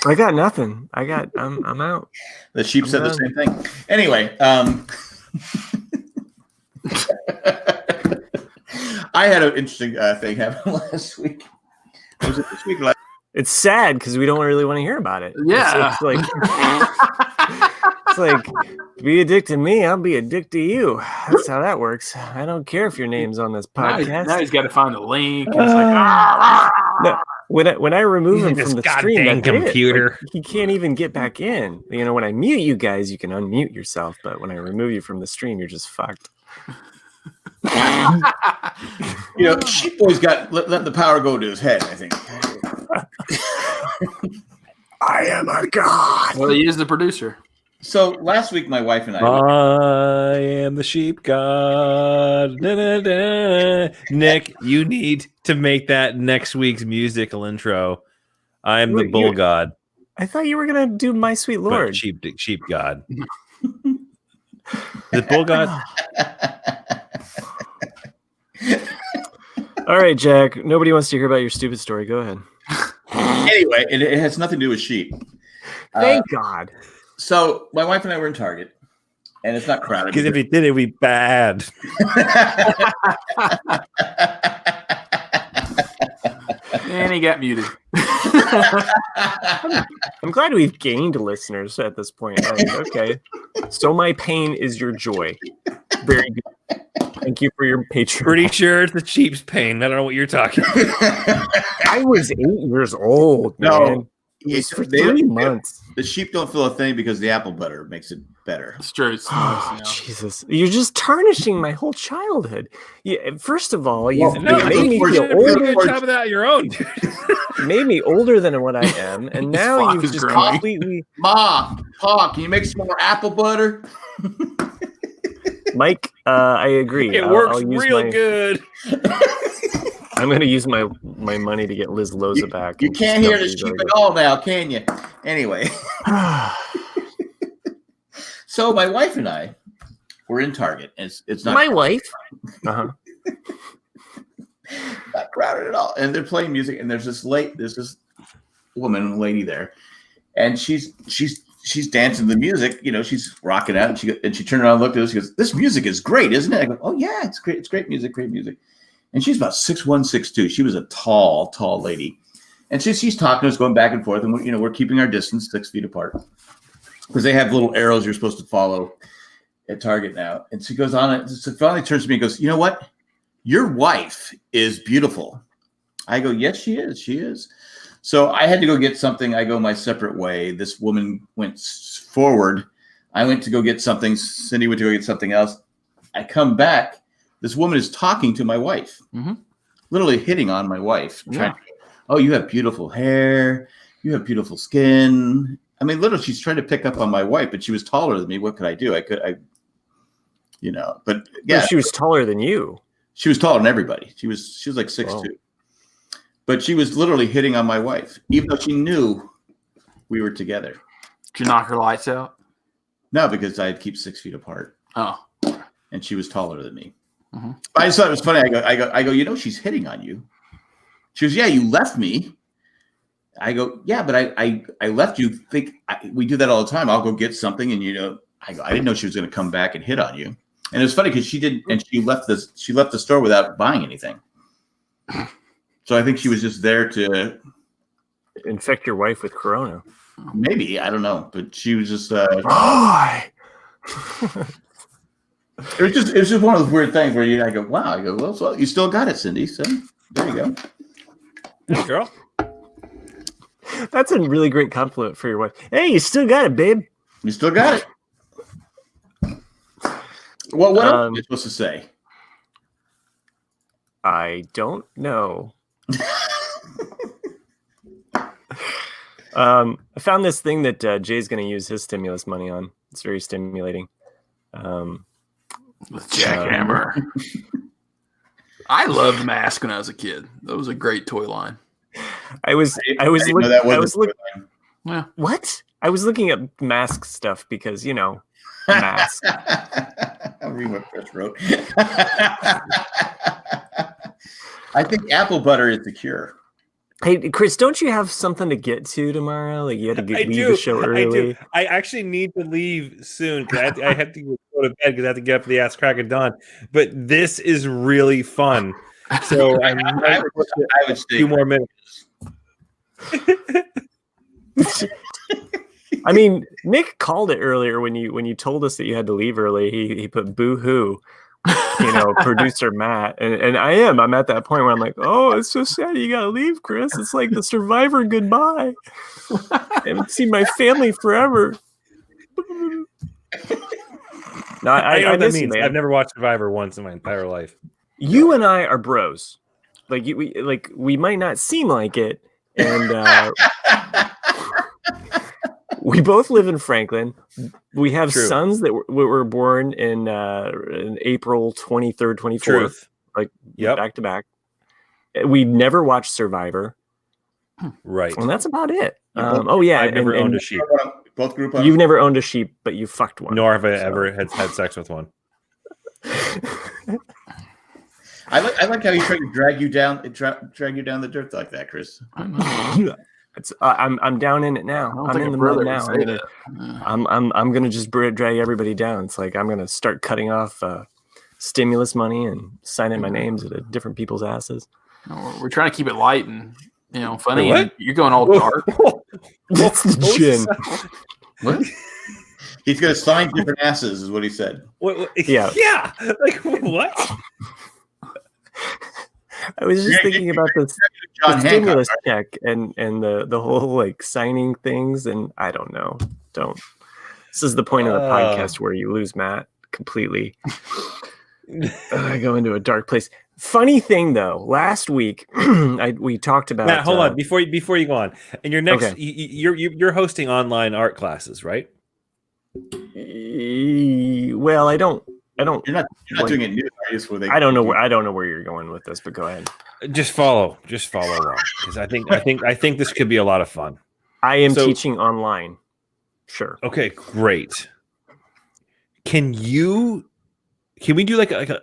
I got nothing. I'm out. The sheep said the same thing. Anyway, I had an interesting thing happen last week. Was it this week? It's sad because we don't really want to hear about it. Yeah, it's like be a dick to me, I'll be a dick to you. That's how that works. I don't care if your name's on this podcast. Now he's got to find the link. It's like, no, when I remove him from the stream, that computer, he can't even get back in. You know, when I mute you guys, you can unmute yourself, but when I remove you from the stream, you're just fucked. Sheep Boy's got let the power go to his head, I think. I am a god. Well, he is the producer. So last week, my wife and I am the sheep god. Da, da, da. Nick, you need to make that next week's musical intro. I am the bull god. I thought you were gonna do My Sweet Lord. But sheep god. The bull god. All right, Jack. Nobody wants to hear about your stupid story. Go ahead. Anyway, it has nothing to do with sheep. Thank God. So my wife and I were in Target, and it's not crowded. Because if he did, it'd be bad. And he got muted. I'm glad we've gained listeners at this point. Okay. So my pain is your joy. Very good. Thank you for your Patreon. Pretty sure it's the sheep's pain. I don't know what you're talking about. I was 8 years old, man. No. It's for 3 months. The sheep don't feel a thing because the apple butter makes it better. It's true. It's Jesus. You're just tarnishing my whole childhood. First of all, you've made me feel older. Job of that your own. Made me older than what I am, and now you've just completely. Ma, Pa, can you make some more apple butter? Mike, I agree. It I'll works use real good. I'm going to use my money to get Liz Loza back. You can't hear this cheap at all now, can you? Anyway. So my wife and I were in Target. And it's not my wife. not crowded at all. And they're playing music, and there's this lady there, and she's dancing to the music. You know, she's rocking out, and she turned around and looked at us. She goes, "This music is great, isn't it?" I go, "Oh yeah, it's great. It's great music, great music." And she's about 6'1", 6'2". She was a tall lady, and she's talking to us, going back and forth, and we're keeping our distance 6 feet apart because they have little arrows you're supposed to follow at Target now. And she goes on, and so finally turns to me and goes, "You know what? Your wife is beautiful." I go, "Yes, she is. She is." So I had to go get something. I go my separate way. This woman went forward. I went to go get something. Cindy went to go get something else. I come back. This woman is talking to my wife, literally hitting on my wife. Yeah. "Oh, you have beautiful hair. You have beautiful skin." I mean, literally, she's trying to pick up on my wife, but she was taller than me. What could I do? But yeah. Well, she was taller than you. She was taller than everybody. She was like 6'2". But she was literally hitting on my wife, even though she knew we were together. Did you knock her lights out? No, because I'd keep 6 feet apart. Oh. And she was taller than me. I just thought it was funny. I go, "You know, she's hitting on you." She goes, "Yeah, you left me." I go, "Yeah, but I left you. We do that all the time. I'll go get something, and I go, I didn't know she was going to come back and hit on you." And it was funny because she didn't, and she left the store without buying anything. So I think she was just there to infect your wife with corona. Maybe, I don't know, but she was just. It was just one of those weird things where I go, "Wow." I go, "Well, so you still got it, Cindy. So there you go." Hey, girl. That's a really great compliment for your wife. Hey, you still got it, babe. You still got it. Well, what else are you supposed to say? I don't know. I found this thing that Jay's going to use his stimulus money on. It's very stimulating. With Jackhammer. I loved Mask when I was a kid. That was a great toy line. I was looking. Yeah. What? I was looking at Mask stuff because Mask. I'll read what Chris wrote. I think apple butter is the cure. Hey, Chris, don't you have something to get to tomorrow? Like you had to leave the show early. I do. I actually need to leave soon because I have to go to bed because I have to get up for the ass crack of dawn. But this is really fun. So I would stay 2 more minutes. I mean, Nick called it earlier when you told us that you had to leave early. He put boo-hoo, producer Matt, and I'm at that point where I'm like, "Oh, it's so sad you gotta leave, Chris. It's like the Survivor goodbye. I haven't seen my family forever." No, I know what that means. I've never watched Survivor once in my entire life. You and I are bros. We might not seem like it, and we both live in Franklin. We have sons that were born in April 23rd, 24th, back to back. We never watched Survivor, right? And that's about it. I've never owned a sheep. Both group up. You've never owned a sheep, but you fucked one. Nor have I ever had sex with one. I like how he tried to drag you down the dirt like that, Chris. I'm down in it now. I'm in the mud now. I'm gonna just drag everybody down. It's like I'm gonna start cutting off stimulus money and signing my names at different people's asses. We're trying to keep it light and funny. And you're going all dark. That's the gin. What? He's gonna sign different asses, is what he said. What? Yeah. Yeah. Like what? I was just thinking about the stimulus check and the whole signing things, and I don't know. This is the point of the podcast where you lose Matt completely. I go into a dark place. Funny thing though, last week we talked about. Matt, hold on before you go on. And your next, you're hosting online art classes, right? Well, I don't I don't. You're not doing it new. I don't know where you're going with this, but go ahead. Just follow along, because I think this could be a lot of fun. I am teaching online. Sure. Okay, great. Can we do like a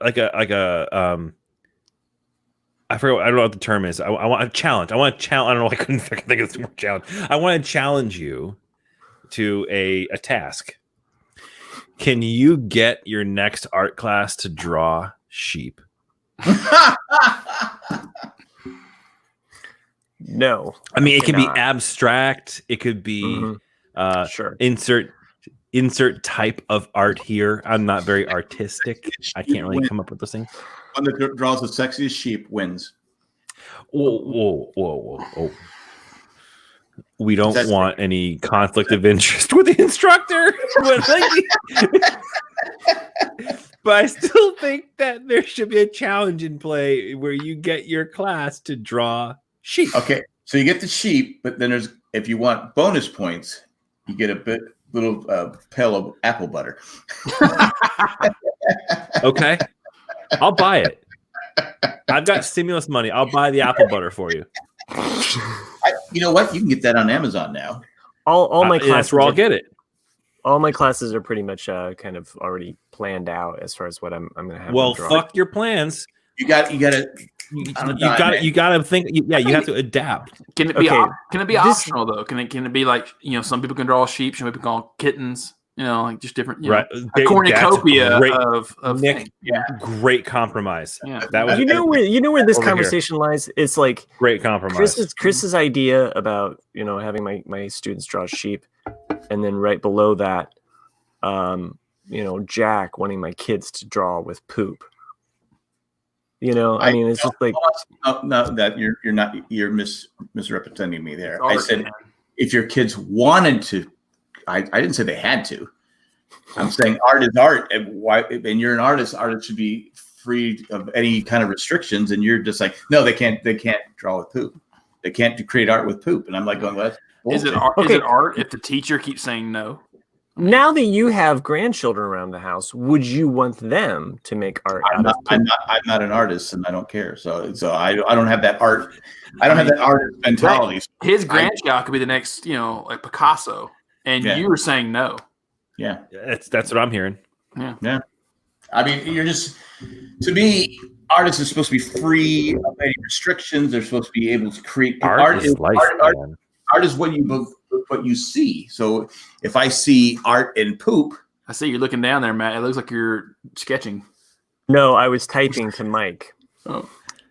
I forgot. I don't know what the term is. I want a challenge. I want to challenge. I don't know. I couldn't think of the word challenge. I want to challenge you to a task. Can you get your next art class to draw sheep? No. I mean, it could be abstract. It could be sure. Insert type of art here. I'm not very artistic. I can't really come up with those things. One that draws the sexiest sheep wins. Whoa. We don't want any conflict of interest with the instructor. But I still think that there should be a challenge in play where you get your class to draw sheep. Okay, so you get the sheep, but then if you want bonus points, you get a little pail of apple butter. Okay, I'll buy it. I've got stimulus money. I'll buy the apple butter for you. You know what? You can get that on Amazon now. All my classes. That's where I'll get it. All my classes are pretty much kind of already planned out as far as what I'm going to have. Well, fuck your plans. You got to think. Yeah, you have to adapt. Can it be? Can it be optional though? Can it be like some people can draw sheep, some people can draw kittens. Like just different. Right. A cornucopia of Nick. Great compromise. Yeah. That was. You know where this conversation lies. It's like great compromise. Chris's idea about having my students draw sheep, and then right below that, Jack wanting my kids to draw with poop. I mean, it's just like no, that you're misrepresenting me there. I said if your kids wanted to. I didn't say they had to. I'm saying art is art, and you're an artist. Artists should be free of any kind of restrictions. And you're just like, no, they can't draw with poop. They can't create art with poop. And I'm like, going, well, is it art if the teacher keeps saying no? Now that you have grandchildren around the house, would you want them to make art out of poop? I'm not an artist, and I don't care. So I don't have that art. I don't have that artist mentality. His grandchild could be the next, like Picasso. And you were saying no. Yeah. That's what I'm hearing. Yeah. I mean, to me, artists are supposed to be free of any restrictions. They're supposed to be able to create art. Is life, art is what you see. So if I see art in poop. I see you're looking down there, Matt. It looks like you're sketching. No, I was typing to Mike. Oh.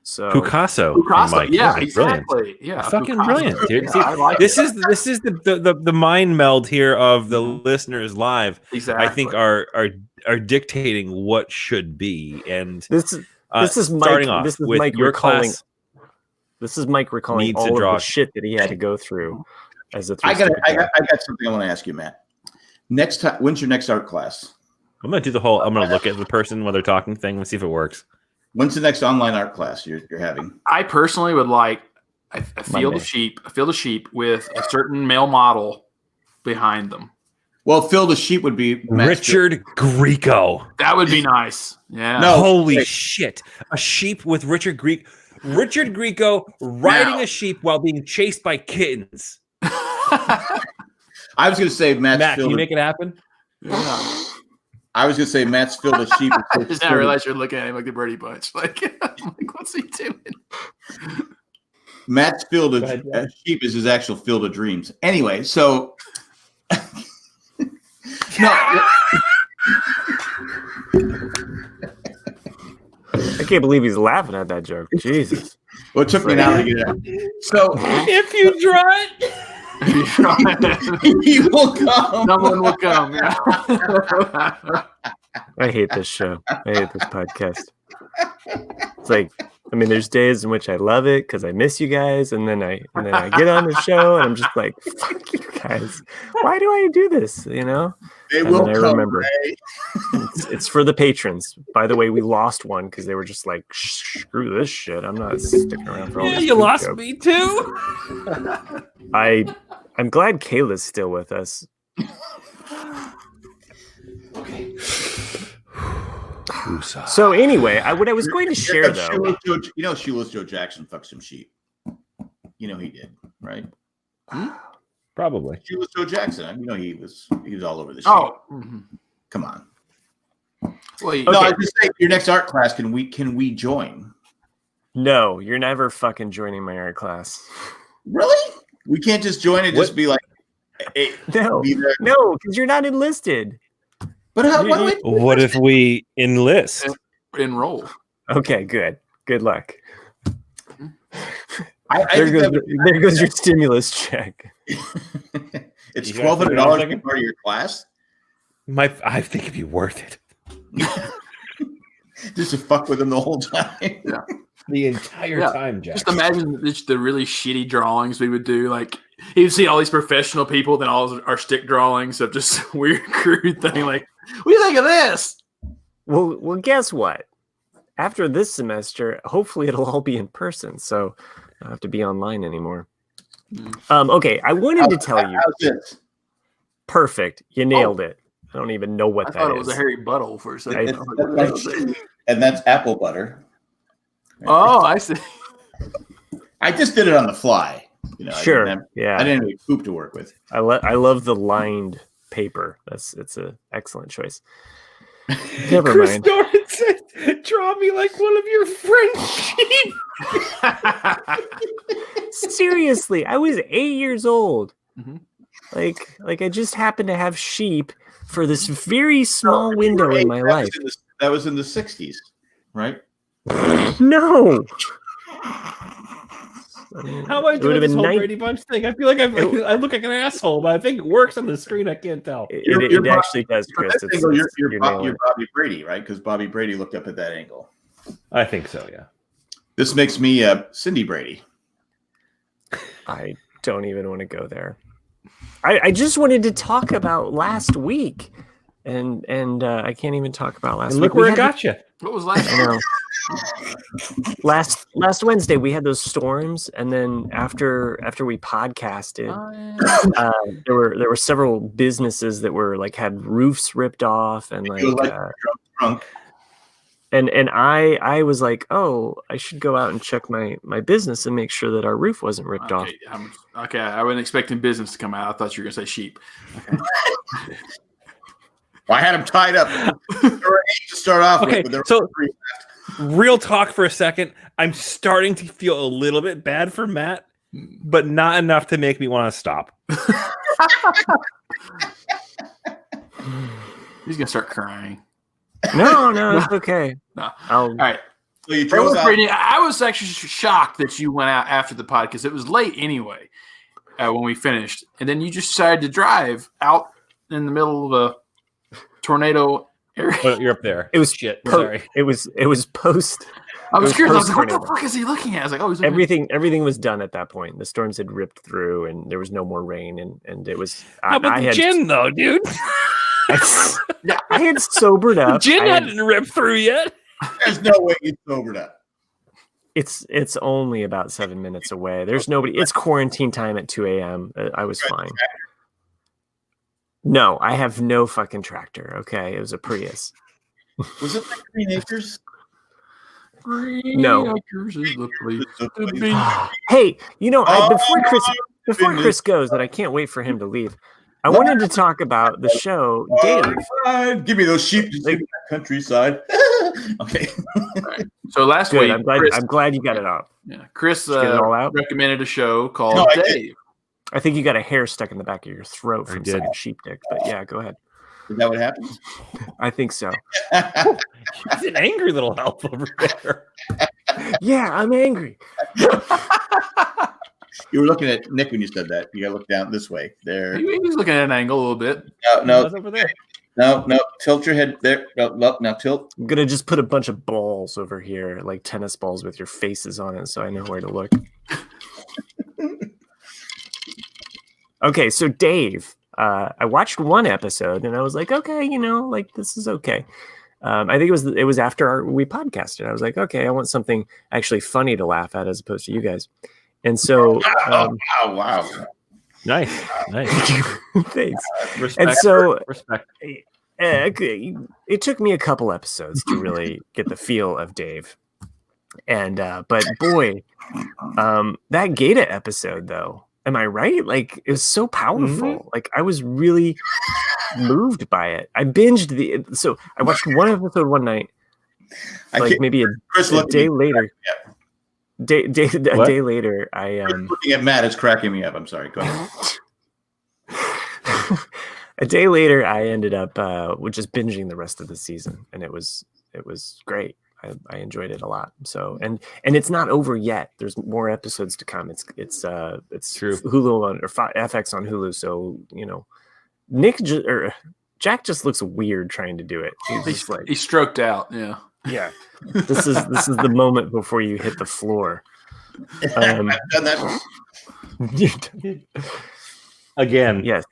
So Picasso, Mike. Yeah, exactly. Brilliant. Yeah, fucking Picasso. brilliant, dude. See, like this is the mind meld here of the listeners live. Exactly. I think are dictating what should be, and this is Mike. Starting off this is with Mike your recalling. class. This is Mike recalling all of the shit that he had to go through as a. I got something I want to ask you, Matt. Next time, when's your next art class? I'm gonna do the whole. I'm gonna look at the person while they're talking thing and see if it works. When's the next online art class you're having? I personally would like a field of sheep with a certain male model behind them. Well, field of sheep would be Richard Grieco. That would be nice. Yeah. No, holy shit! A sheep with Richard Grieco. Richard Grieco riding a sheep while being chased by kittens. I was going to say Matt, can you make it happen? Yeah. I was going to say Matt's field of sheep. I just now realized you're looking at him like the Birdie Bunch. Like, what's he doing? Matt's field of sheep is his actual field of dreams. Anyway, so no. I can't believe he's laughing at that joke. Jesus. Well, it took me an hour to get it out. So if you draw it. He will come. Someone will come. Yeah. I hate this show. I hate this podcast. It's like, I mean, there's days in which I love it because I miss you guys, and then I get on the show and I'm just like, fuck you guys. Why do I do this? They and will then I come. Remember. It's for the patrons. By the way, we lost one because they were just like, screw this shit. I'm not sticking around for all this. You lost me too. I'm glad Kayla's still with us. Okay. So anyway, what I was going to share though, Shoeless Joe Jackson fucked some sheep. You know he did, right? Probably. Shoeless Joe Jackson. You know he was all over the sheep. Oh, Come on. well, No, I was just saying, your next art class, can we join? no, you're never fucking joining my art class. Really? We can't just join and just be like, hey, No, be there. no, because you're not enlisted. But how? What if we enlist? enroll. Okay, good. Good luck. I There goes your stimulus check. It's You guys $1,200 think to be part of your class. I think it'd be worth it. Just to fuck with them the whole time. Yeah. The entire time, Jack. Just imagine the really shitty drawings we would do. Like you'd see all these professional people, then all our stick drawings of just weird, crude thing. Like, what do you think of this? Well, guess what? After this semester, hopefully it'll all be in person, so I don't have to be online anymore. Okay, I wanted to tell you. How's this? Perfect. You nailed it. I don't even know what I that thought is. it was a hairy butthole for a second. And that's apple butter. Oh, I see. I just did it on the fly. You know, Sure. I Yeah. didn't have any poop to work with. I love the lined paper. It's an excellent choice. Never Chris mind. Norton said, "Draw me like one of your French sheep." Seriously, I was 8 years old. Mhm. Like I just happened to have sheep for this very small window in my life. That was in the 60s, right? No. How am I It would doing have this been whole nine- Brady Bunch thing? I feel like I look like an asshole, but I think it works on the screen. I can't tell. It actually does, From Chris. that angle, you're nailing it. Bobby Brady, right? Because Bobby Brady looked up at that angle. I think so. Yeah. This makes me Cindy Brady. I don't even want to go there. I just wanted to talk about last week, and I can't even talk about last And week. look where We it had- got you. What was last? I know. Last Wednesday we had those storms, and then after we podcasted, there were several businesses that were like had roofs ripped off, and You were like drunk. and I was like, oh, I should go out and check my business and make sure that our roof wasn't ripped off. Okay, I wasn't expecting business to come out. I thought you were going to say sheep. Okay. I had him tied up. There were 8 to start off Okay, with. But there were so 3 real talk for a second. I'm starting to feel a little bit bad for Matt, but not enough to make me want to stop. He's going to start crying. No, it's okay. No. All right. So you drove out. I was actually shocked that you went out after the pod because it was late anyway when we finished. And then you just decided to drive out in the middle of a tornado area. But you're up there. It was shit. po- Sorry. It was post. I was was curious. I was like, what the post-tornado. fuck is he looking at? I was like, oh, he's looking Everything was done at that point. The storms had ripped through, and there was no more rain, and it was. How about I the had gin though, dude? I had sobered The up. gin hadn't ripped through yet. There's no way you sobered up. It's only about 7 minutes away. There's nobody. It's quarantine time at 2 a.m. I was fine. No, I have no fucking tractor. Okay, it was a Prius. Was it like Green Acres? No. Acres is the place to be. Hey, before goodness. Chris goes, that I can't wait for him to leave. I wanted to talk about the show, Dave. Give me those sheep to see the countryside. Okay. Right. So last Good. week, I'm glad you got it out. Chris Get it all out? recommended a show called No, I did. Dave. I think you got a hair stuck in the back of your throat from did. sucking sheep dick. But yeah, go ahead. Is that what happens? I think so. He's an angry little elf over there. Yeah, I'm angry. You were looking at Nick when you said that. You got to look down this way. There. He's looking at an angle a little bit. No, What's over there? no. Tilt your head there. No, now tilt. I'm gonna just put a bunch of balls over here, like tennis balls with your faces on it, so I know where to look. Okay, so Dave, I watched one episode and I was like, okay, like this is okay. I think it was after we podcasted. I was like, okay, I want something actually funny to laugh at as opposed to you guys. And so, Wow. Nice. thanks. Respect. And so, respect. it took me a couple episodes to really get the feel of Dave. And but boy, that Gata episode though, am I right? Like it was so powerful. Mm-hmm. Like I was really moved by it. I binged so I watched one episode one night, like maybe a day later. A day later, looking at Matt is cracking me up. I'm sorry. Go ahead. A day later, I ended up with just binging the rest of the season, and it was great. I enjoyed it a lot. So and it's not over yet. There's more episodes to come. It's true. Hulu or FX on Hulu. So you know, Jack just looks weird trying to do it. He's stroked out. Yeah. Yeah. This is the moment before you hit the floor. I've done that again. Yes.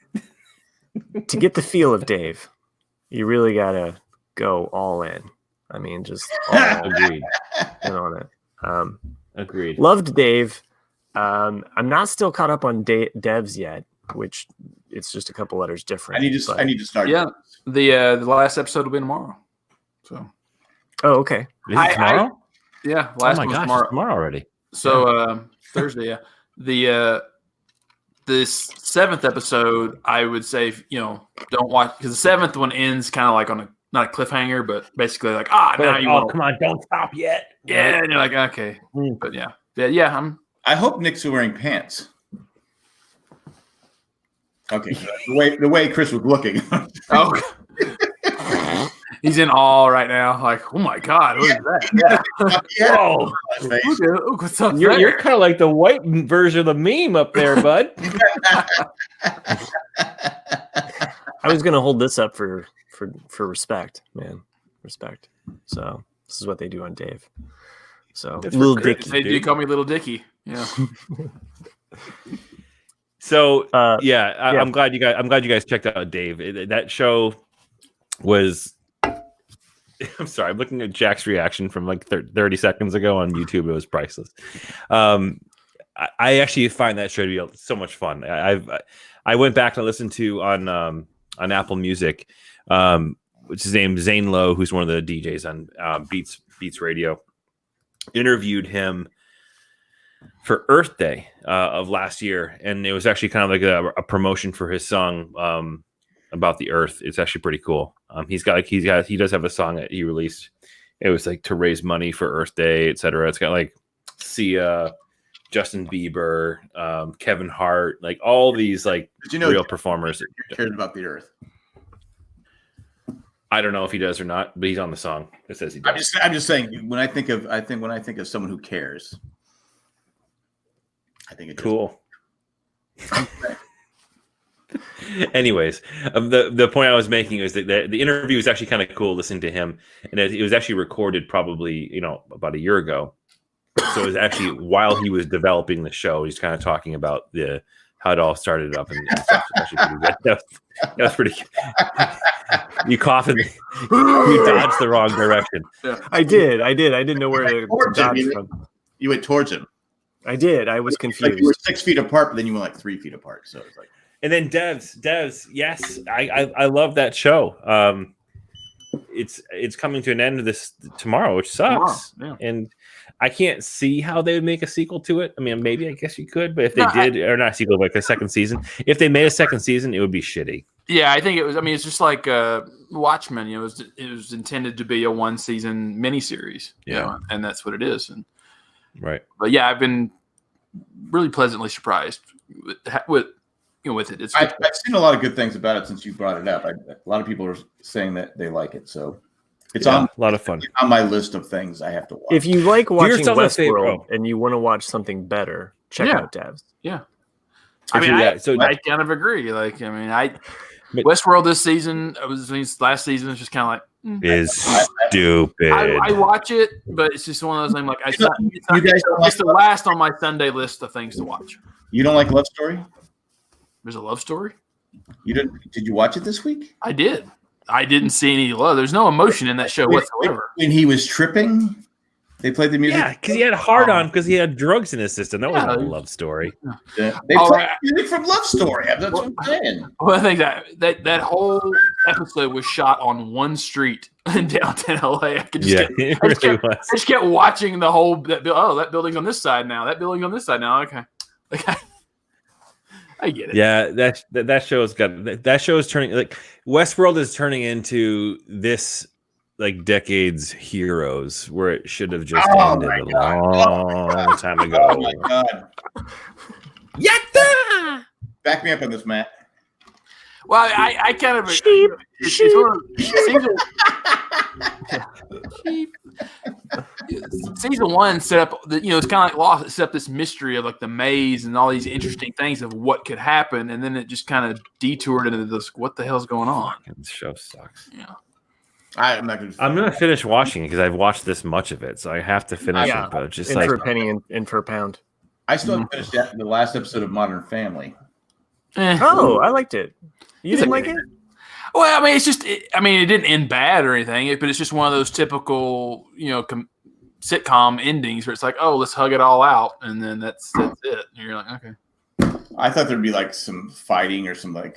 To get the feel of Dave, you really gotta go all in. I mean, just all Agreed. in on it. Agreed. Loved Dave. I'm not still caught up on Devs yet, which it's just a couple letters different. I need to start. Yeah, the last episode will be tomorrow. So. Oh, okay. Is it tomorrow? Yeah, last oh my gosh, tomorrow. Tomorrow already. So Thursday. Yeah, this 7th episode, I would say, don't watch because the 7th one ends kind of like on not a cliffhanger, but basically like now you want. Come on, don't stop yet. Yeah, and you're like okay, but yeah. I hope Nick's wearing pants. Okay, the way Chris was looking. Oh. He's in awe right now. Like, oh my God, what is that? Yeah. Whoa. Look what's up You're there? kind of like the white version of the meme up there, bud. I was gonna hold this up for respect, man. Respect. So this is what they do on Dave. So That's Little for Chris, Dicky. They do call me Little Dicky. Yeah. So I'm glad you guys checked out Dave. That show was. I'm sorry. I'm looking at Jack's reaction from like 30 seconds ago on YouTube. It was priceless. I actually find that show to be so much fun. I went back and listened to on Apple Music, which is named Zane Lowe, who's one of the DJs on Beats Radio. Interviewed him for Earth Day of last year, and it was actually kind of like a promotion for his song about the Earth. It's actually pretty cool. He does have a song that he released. It was like to raise money for Earth Day, etc. It's got like Sia, Justin Bieber, Kevin Hart, like all these like real performers. Cared about the Earth. I don't know if he does or not, but he's on the song. It says he does. I'm just saying when I think of someone who cares, I think it's cool. Anyways, the point I was making is that the interview was actually kind of cool listening to him, and it was actually recorded probably about a year ago. So it was actually while he was developing the show, he's kind of talking about how it all started up and stuff. It's actually pretty good. That was pretty. You coughed and you dodged the wrong direction. Yeah. I did. I didn't know where to dodge from. You went towards him. I did. I was confused. Like you were 6 feet apart, but then you went like 3 feet apart. So it's like. And then Devs, yes, I love that show. It's coming to an end this tomorrow, which sucks. Yeah. And I can't see how they would make a sequel to it. I mean, maybe I guess you could, but if they did, or not a sequel, like a second season, if they made a second season, it would be shitty. Yeah, I think it was. I mean, it's just like Watchmen. It was intended to be a 1-season miniseries. And that's what it is. And right. But yeah, I've been really pleasantly surprised with it. I've seen a lot of good things about it since you brought it up. A lot of people are saying that they like it, so it's on a lot of fun. On my list of things I have to watch. If you like watching Westworld and you want to watch something better, check out Devs. Yeah, I kind of agree. Like, I mean, Westworld this season, last season was just kind of like is stupid. I watch it, but it's just one of those things. Like, it's the last on my Sunday list of things to watch. You don't like Love Story? There's a love story. You didn't? Did you watch it this week? I did. I didn't see any love. There's no emotion in that show whatsoever. When he was tripping, they played the music. Yeah, because he had a hard on because he had drugs in his system. That wasn't a love story. Yeah. They played music from Love Story. That's what I'm saying. Well, I think that whole episode was shot on one street in downtown LA. I could just Yeah, it really was. I just kept watching the whole. That building's on this side now. That building's on this side now. Okay, like I get it. Yeah, that show's got that show is turning like Westworld is turning into this like decades heroes where it should have just ended a long time ago. Oh my god! Yatta! Back me up on this, Matt. Well, I kind of Sheep. Season one set up, it's kind of like Lost. It set up this mystery of like the maze and all these interesting things of what could happen, and then it just kind of detoured into this. What the hell's going on? This show sucks. Yeah, I'm not going to. I'm gonna finish watching it because I've watched this much of it, so I have to finish Yeah. it. But it's just In like for a penny, in for a pound. I still haven't finished the last episode of Modern Family. Oh, I liked it. You didn't like it? Well, I mean, it's just. It didn't end bad or anything, but it's just one of those typical, sitcom endings where it's like, oh, let's hug it all out, and then that's it. And you're like, okay. I thought there'd be like some fighting or some like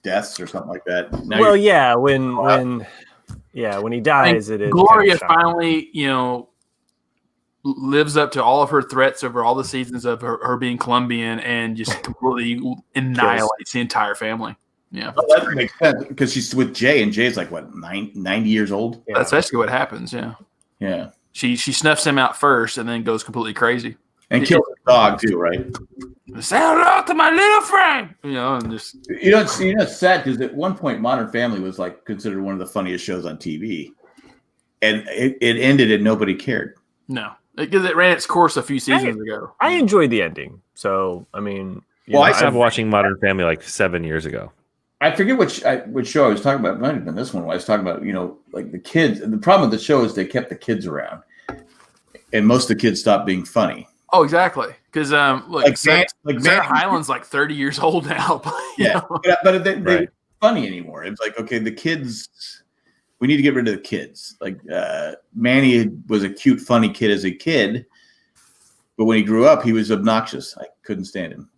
deaths or something like that. Now Well, yeah, when he dies, it is. Gloria kind of shocking. finally, lives up to all of her threats over all the seasons of her being Colombian and just completely annihilates the entire family. Yeah, that makes sense because she's with Jay, and Jay's like what 90 years old. Yeah. that's basically what happens. Yeah, Yeah, she snuffs him out first and then goes completely crazy. and kills the dog too, right? Say hello to my little friend, and just It's sad because at one point, Modern Family was like considered one of the funniest shows on TV, and it ended and nobody cared. no, because it ran its course a few seasons ago. I enjoyed the ending. So, I mean, I stopped watching Modern Family like 7 years ago. I forget which show I was talking about. It might have been this one. I was talking about, like the kids. And the problem with the show is they kept the kids around, and most of the kids stopped being funny. Oh, exactly. Because Sarah Van- Hyland's like 30 years old now. Yeah, but they Right. funny anymore. It's like, okay, the kids. We need to get rid of the kids. Like Manny was a cute, funny kid as a kid, but when he grew up, he was obnoxious. I couldn't stand him.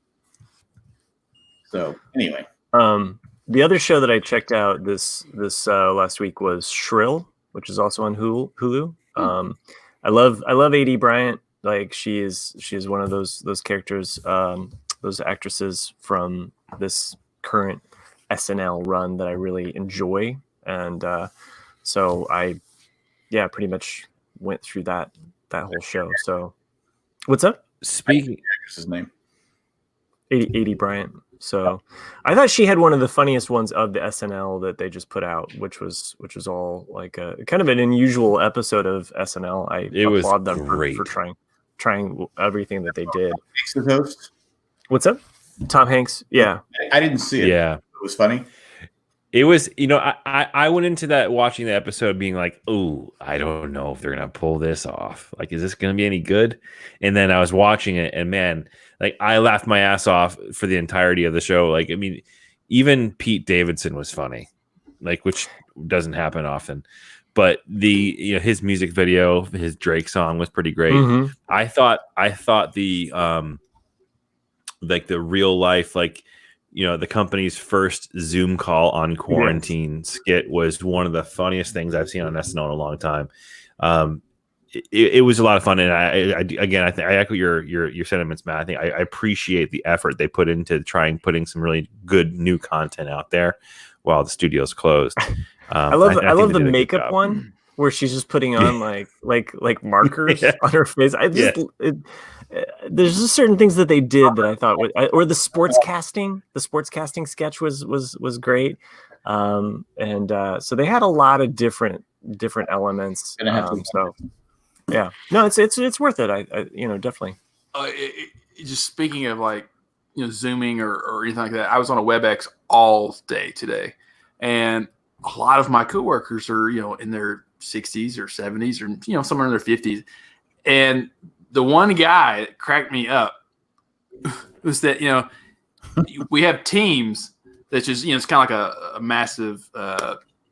So anyway. The other show that I checked out this last week was Shrill, which is also on Hulu. I love AD Bryant. Like she is one of those characters, those actresses from this current SNL run that I really enjoy, and so I pretty much went through that whole show. So what's up? Speaking, What's his name? AD Bryant. So I thought she had one of the funniest ones of the SNL that they just put out, which was all like a kind of an unusual episode of SNL. It was applaud them great. for trying everything that they did. Hanks the host. What's up? Tom Hanks. Yeah. I didn't see it. yeah. It was funny. It was, I went into that watching the episode being like, oh, I don't know if they're going to pull this off. Like, is this going to be any good? And then I was watching it and man, like I laughed my ass off for the entirety of the show. Like, I mean, even Pete Davidson was funny, like, which doesn't happen often, but his music video, his Drake song was pretty great. Mhm. I thought the, like the real life, like, the company's first Zoom call on quarantine skit was one of the funniest things I've seen on SNL in a long time. It was a lot of fun, and I echo your sentiments, Matt. I think I appreciate the effort they put into putting some really good new content out there while the studio's closed. I love they the did a good makeup job. one where she's just putting on like markers on her face. There's just certain things that they did that I thought or the sports casting sketch was great. So they had a lot of different elements. So yeah, no, it's worth it. I definitely. Just speaking of like, Zooming or anything like that, I was on a WebEx all day today, and a lot of my coworkers are, in their 60s or 70s or, somewhere in their 50s. And the one guy that cracked me up was that, we have Teams that's just, it's kind of like a massive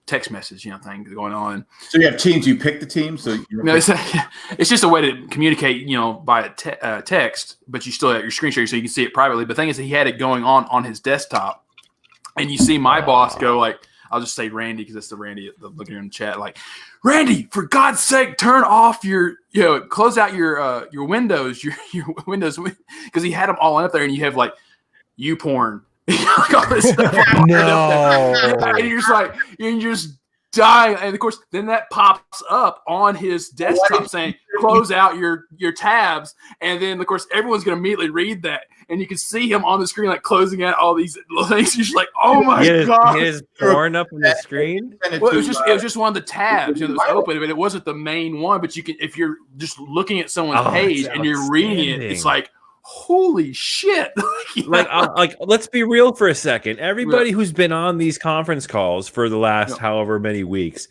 text message, thing going on. So you have teams. You pick the team. So it's just a way to communicate, by text, but you still have your screen share so you can see it privately. But the thing is that he had it going on his desktop, and you see my boss go like, I'll just say Randy because that's the Randy looking in the chat. Like, Randy, for God's sake, turn off close out your windows, your windows, because he had them all up there, and you have like you porn, like all this stuff. No, and you're just dying, and of course, then that pops up on his desktop saying, "Close out your tabs," and then of course everyone's gonna immediately read that. And you can see him on the screen, like closing out all these little things. You're just like, "Oh my god!" He is porn up on the screen. Well, it was just one of the tabs that was open, but it wasn't the main one. But you can, if you're just looking at someone's page and you're reading it, it's like, holy shit! like, let's be real for a second. Everybody who's been on these conference calls for the last however many weeks,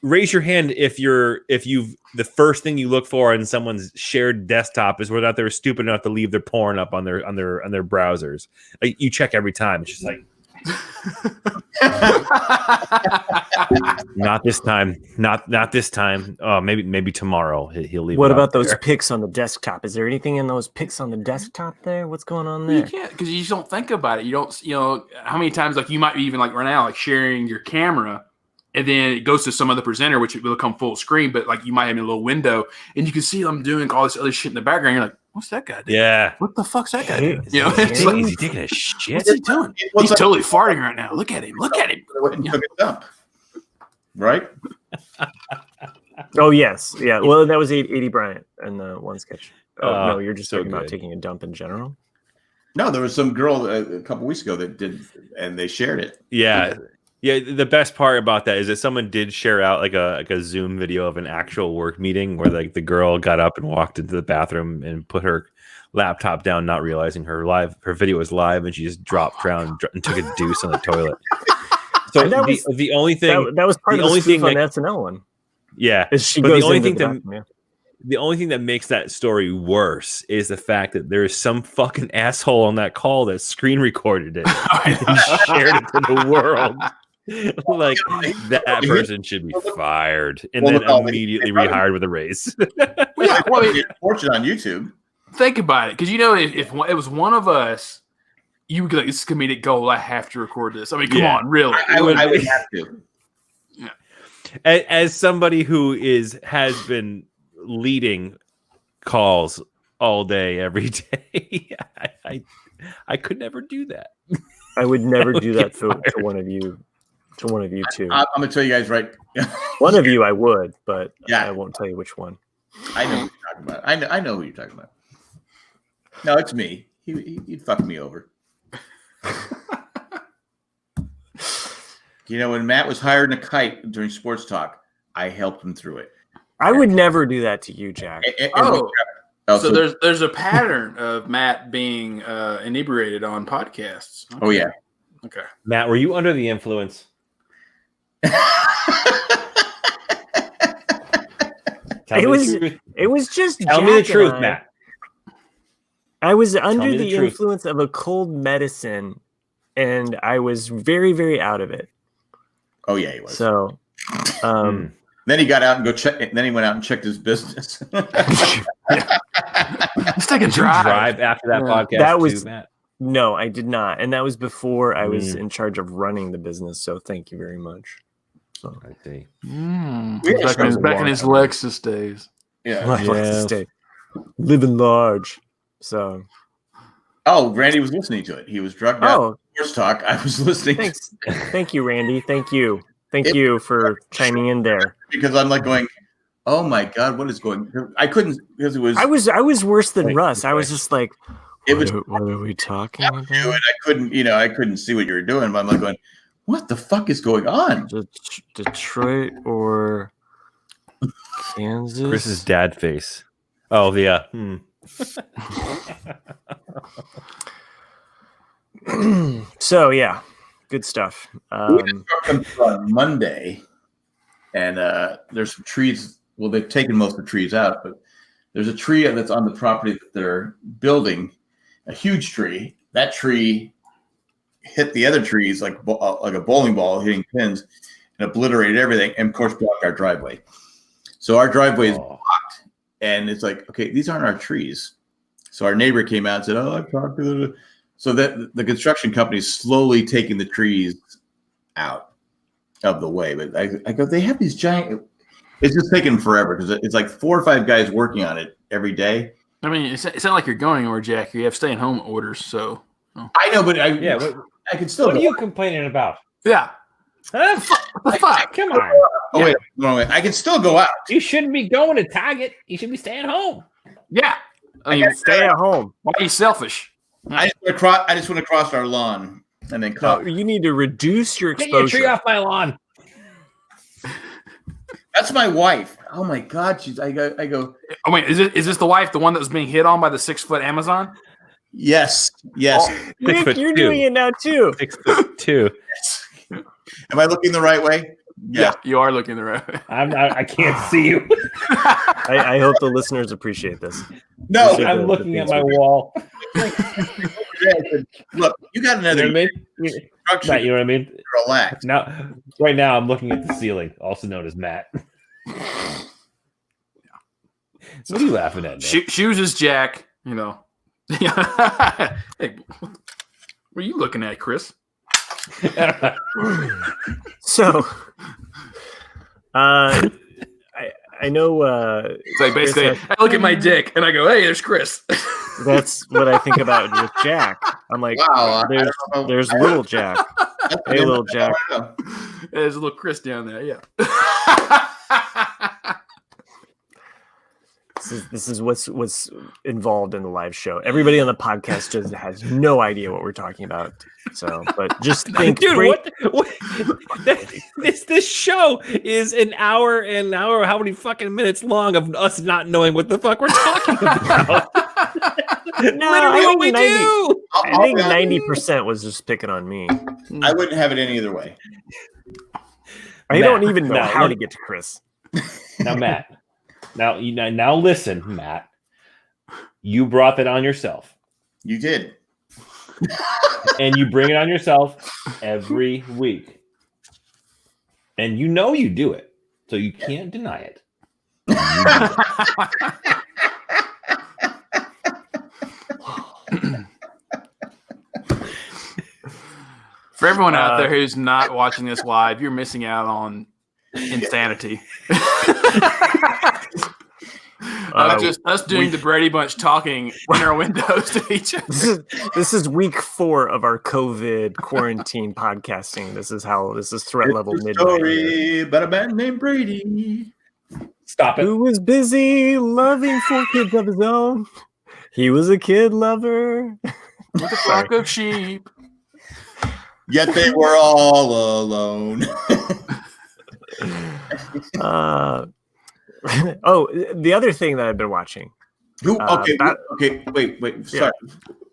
raise your hand if you've the first thing you look for in someone's shared desktop is whether or not they're stupid enough to leave their porn up on their browsers. Like, you check every time. It's just like not this time. Not this time. Oh, maybe tomorrow he'll leave. What about those pics on the desktop? Is there anything in those pics on the desktop there? What's going on there? You can't, because you just don't think about it. You don't, how many times, like, you might be even like right now, like sharing your camera, and then it goes to some other presenter, which will come full screen, but like you might have a little window, and you can see them doing all this other shit in the background. You're like, what's that guy doing? Yeah. What the fuck's that guy doing? It's like, is he taking a shit? What's he doing? He's totally farting right now. Look at him. Look at him. Took a dump. Right? Oh, yes. Yeah. Well, that was 80 Bryant in the one sketch. Oh, no, you're just so talking about good. taking a dump in general? No, there was some girl a couple weeks ago that did, and they shared it. Yeah. Yeah, the best part about that is that someone did share out like a Zoom video of an actual work meeting where like the girl got up and walked into the bathroom and put her laptop down, not realizing her video was live, and she just dropped down and took a deuce on the toilet. So the only thing that was part the of the only spoof thing on the SNL one. Yeah, Is she but goes the only into thing the that bathroom, yeah. the only thing that makes that story worse is the fact that there is some fucking asshole on that call that screen recorded it and shared it to the world. Like, that person should be fired and then immediately rehired with a raise. Fortune on YouTube. Think about it, because if it was one of us, you would be like, "This is comedic gold. I have to record this." I mean, come on, really? I would have to. Yeah. As somebody who has been leading calls all day, every day, I could never do that. I would never do that to one of you. To one of you too. I'm gonna tell you guys right. One of you I would, but Yeah. I won't tell you which one. I know what you're talking about. I know who you're talking about. No, it's me. He'd fuck me over. When Matt was hiring a kite during Sports Talk, I helped him through it. I would never do that to you, Jack. So there's a pattern of Matt being inebriated on podcasts. Okay. Oh yeah. Okay. Matt, were you under the influence? It was just Tell me the truth, Matt. I was under the truth. influence of a cold medicine, and I was very, very out of it. Oh yeah, he was. So, then he got out and go check. Then he went out and checked his business. Let's take a drive after that podcast. That was too, Matt. No, I did not, and that was before I was in charge of running the business. So, thank you very much. So. I see. Back in his Lexus days. Yeah. Lexus day. Living large. So. Oh, Randy was listening to it. He was drugged out. Sports Talk. I was listening. Thanks. Thank you, Randy. Thank you. Thank you for chiming in there. Because I'm like going, oh my God, what is going on? I couldn't, because it was. I was worse than Russ. I was just like, what are we talking about? I couldn't see what you were doing. But I'm like going, what the fuck is going on? Detroit or Kansas? Chris's dad face. Oh, yeah. So, yeah. Good stuff. We just on Monday, and there's some trees. Well, they've taken most of the trees out, but there's a tree that's on the property that they're building, a huge tree. That tree hit the other trees like a bowling ball hitting pins and obliterated everything, and of course blocked our driveway. So our driveway is blocked, and it's like, okay, these aren't our trees. So our neighbor came out and said, "Oh, I've talked to the." So that the construction company is slowly taking the trees out of the way. But I go, they have these giant. It's just taking forever because it's like 4 or 5 guys working on it every day. I mean, it's not like you're going anywhere, Jack. You have staying home orders, so. I know, but I can still. What are you complaining about? Yeah. Huh? What the fuck? Come on. Oh wait, I can still go out. You shouldn't be going to Target. You should be staying home. Yeah. I mean, Stay at home. why are you selfish? I just want to cross our lawn and then No, cut. you need to reduce your Get your exposure. tree off my lawn. That's my wife. Oh my God, I go. Oh wait, is this the wife, the one that was being hit on by the 6-foot Amazon? Yes. Nick, you're 6'2". doing it now too. 6'2". Am I looking the right way? Yeah, you are looking the right way. I can't see you. I hope the listeners appreciate this. No, Appreciate I'm the looking at things my we do. wall. Look, you got You know another what I mean? structure. Matt, you know what I mean? Relax. Right now, I'm looking at the ceiling, also known as Matt. What are you laughing at, Nick? Shoes is Jack, you know. Hey, what are you looking at, Chris? So, I know. It's like basically, I look at my dick and I go, "Hey, there's Chris." That's what I think about with Jack. I'm like, Wow, there's little Jack. Hey, little Jack. There's a little Chris down there. Yeah. This is what's involved in the live show. Everybody on the podcast just has no idea what we're talking about. So, but just think, Dude, what this show is an hour how many fucking minutes long of us not knowing what the fuck we're talking about. Literally what we do. I think 90% was just picking on me. I wouldn't have it any other way. I don't even know how to get to Chris. Now, Matt. Now listen, Matt. You brought that on yourself. You did. And you bring it on yourself every week. And you know you do it. So you can't deny it. For everyone out there who's not watching this live, you're missing out on insanity. Just us doing the Brady Bunch talking in our windows to each other. This is week 4 of our COVID quarantine podcasting. This is threat level midnight. Story about a man named Brady. Stop it. Who was busy loving 4 kids of his own. He was a kid lover. With a flock of sheep. Yet they were all alone. The other thing that I've been watching. Wait. Sorry.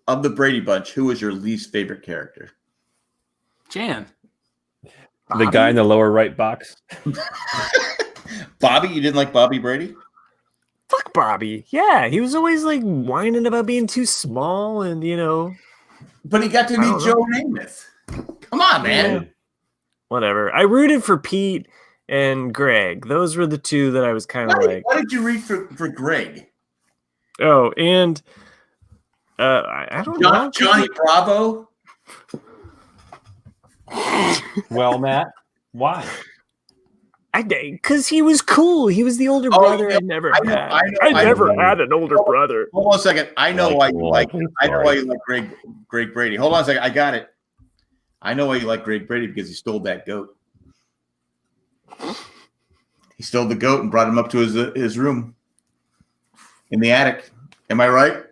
Of the Brady Bunch, who was your least favorite character? Jan. The guy in the lower right box. Bobby? You didn't like Bobby Brady? Fuck Bobby. Yeah, he was always like whining about being too small and, But he got to meet Joe Namath. Come on, man. Yeah. Whatever. I rooted for Pete and Greg. Those were the two that I was kind of like. Why did you root for Greg? Oh, and I don't know. Johnny Bravo? Well, Matt, why? Because he was cool. He was the older brother I never had. I never had an older brother. Hold on a second. I know why you like Greg Brady. Hold on a second. I got it. I know why you like Greg Brady, because he stole that goat. He stole the goat and brought him up to his room in the attic. Am I right?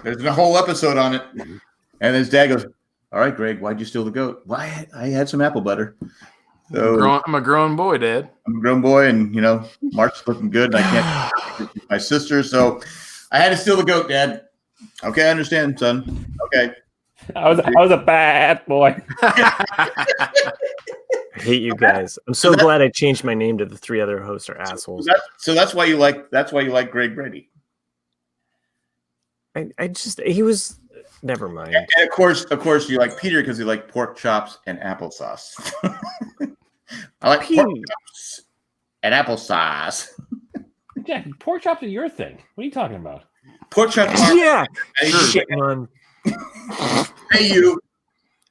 There's a whole episode on it. And his dad goes, "All right, Greg, why'd you steal the goat?" "Well, I had some apple butter." So I'm a grown boy, Dad. I'm a grown boy, and Mark's looking good, and I can't my sister, so I had to steal the goat, Dad. Okay, I understand, son. Okay. I was a bad boy. I hate you guys. I'm so glad I changed my name to the 3 other hosts are assholes. So that's why you like Greg Brady. He was. Never mind. And of course, you like Peter because you like pork chops and applesauce. I like pork chops and applesauce. Yeah, pork chops are your thing. What are you talking about? Pork chops. Yeah. Hey, shitting on. Hey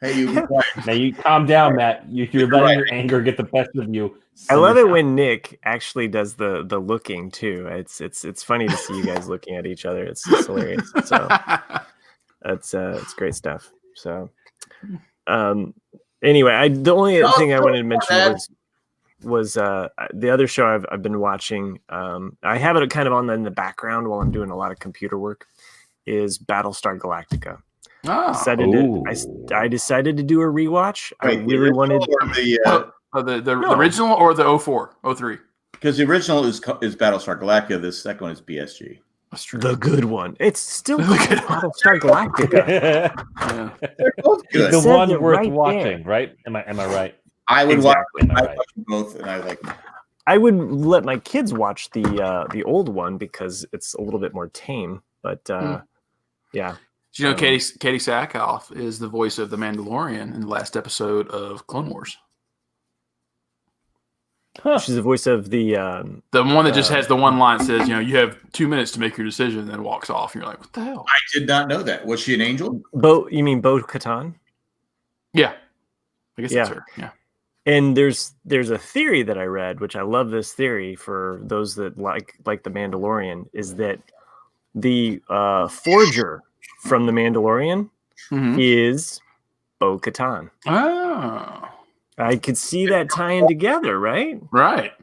Hey, you be quiet. Now you calm down, Matt. You're letting your anger get the best of you. I love it when Nick actually does the looking too. It's funny to see you guys looking at each other. It's just hilarious. So it's great stuff. So anyway, the only thing I wanted to mention was the other show I've been watching. I have it kind of on in the background while I'm doing a lot of computer work. Is Battlestar Galactica. I decided to do a rewatch. Wait, I really wanted the original or the 04, 03? because the original is Battlestar Galactica. The second one is BSG. That's true. the good one. It's still Battlestar Galactica. Yeah. They're both good. The said one it worth right watching, right? Am I right? I would Exactly. watch them both, and I like them. I would let my kids watch the old one because it's a little bit more tame. But yeah. Do you know Catty Sackhoff is the voice of the Mandalorian in the last episode of Clone Wars? Huh. She's the voice of the one that just has the one line that says, you have 2 minutes to make your decision, and then walks off. And you're like, what the hell? I did not know that. Was she an angel? You mean Bo Katan? Yeah. I guess that's Yeah. her. Yeah. And there's a theory that I read, which I love this theory for those that like the Mandalorian, is that the forger from the Mandalorian is Bo Katan. Oh. I could see that tying together, right? Right.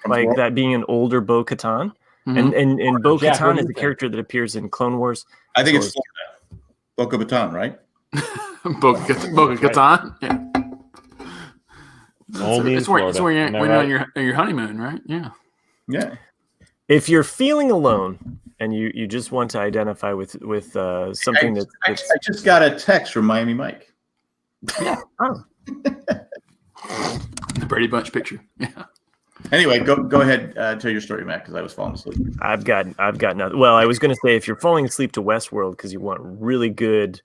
Like that being an older Bo Katan. Mhm. And Bo Jack, what Katan do is you a think? character that appears in Clone Wars. I think it's Bo-Katan, right? Bo-Katan. Yeah. Only in Florida. It's when Am I you're right? on your honeymoon, right? Yeah. Yeah. If you're feeling alone and you just want to identify with something I that's just got a text from Miami Mike. oh, The Brady Bunch picture. Yeah. Anyway, go ahead, tell your story, Matt, because I was falling asleep. I've got nothing. Well, I was going to say if you're falling asleep to Westworld because you want really good,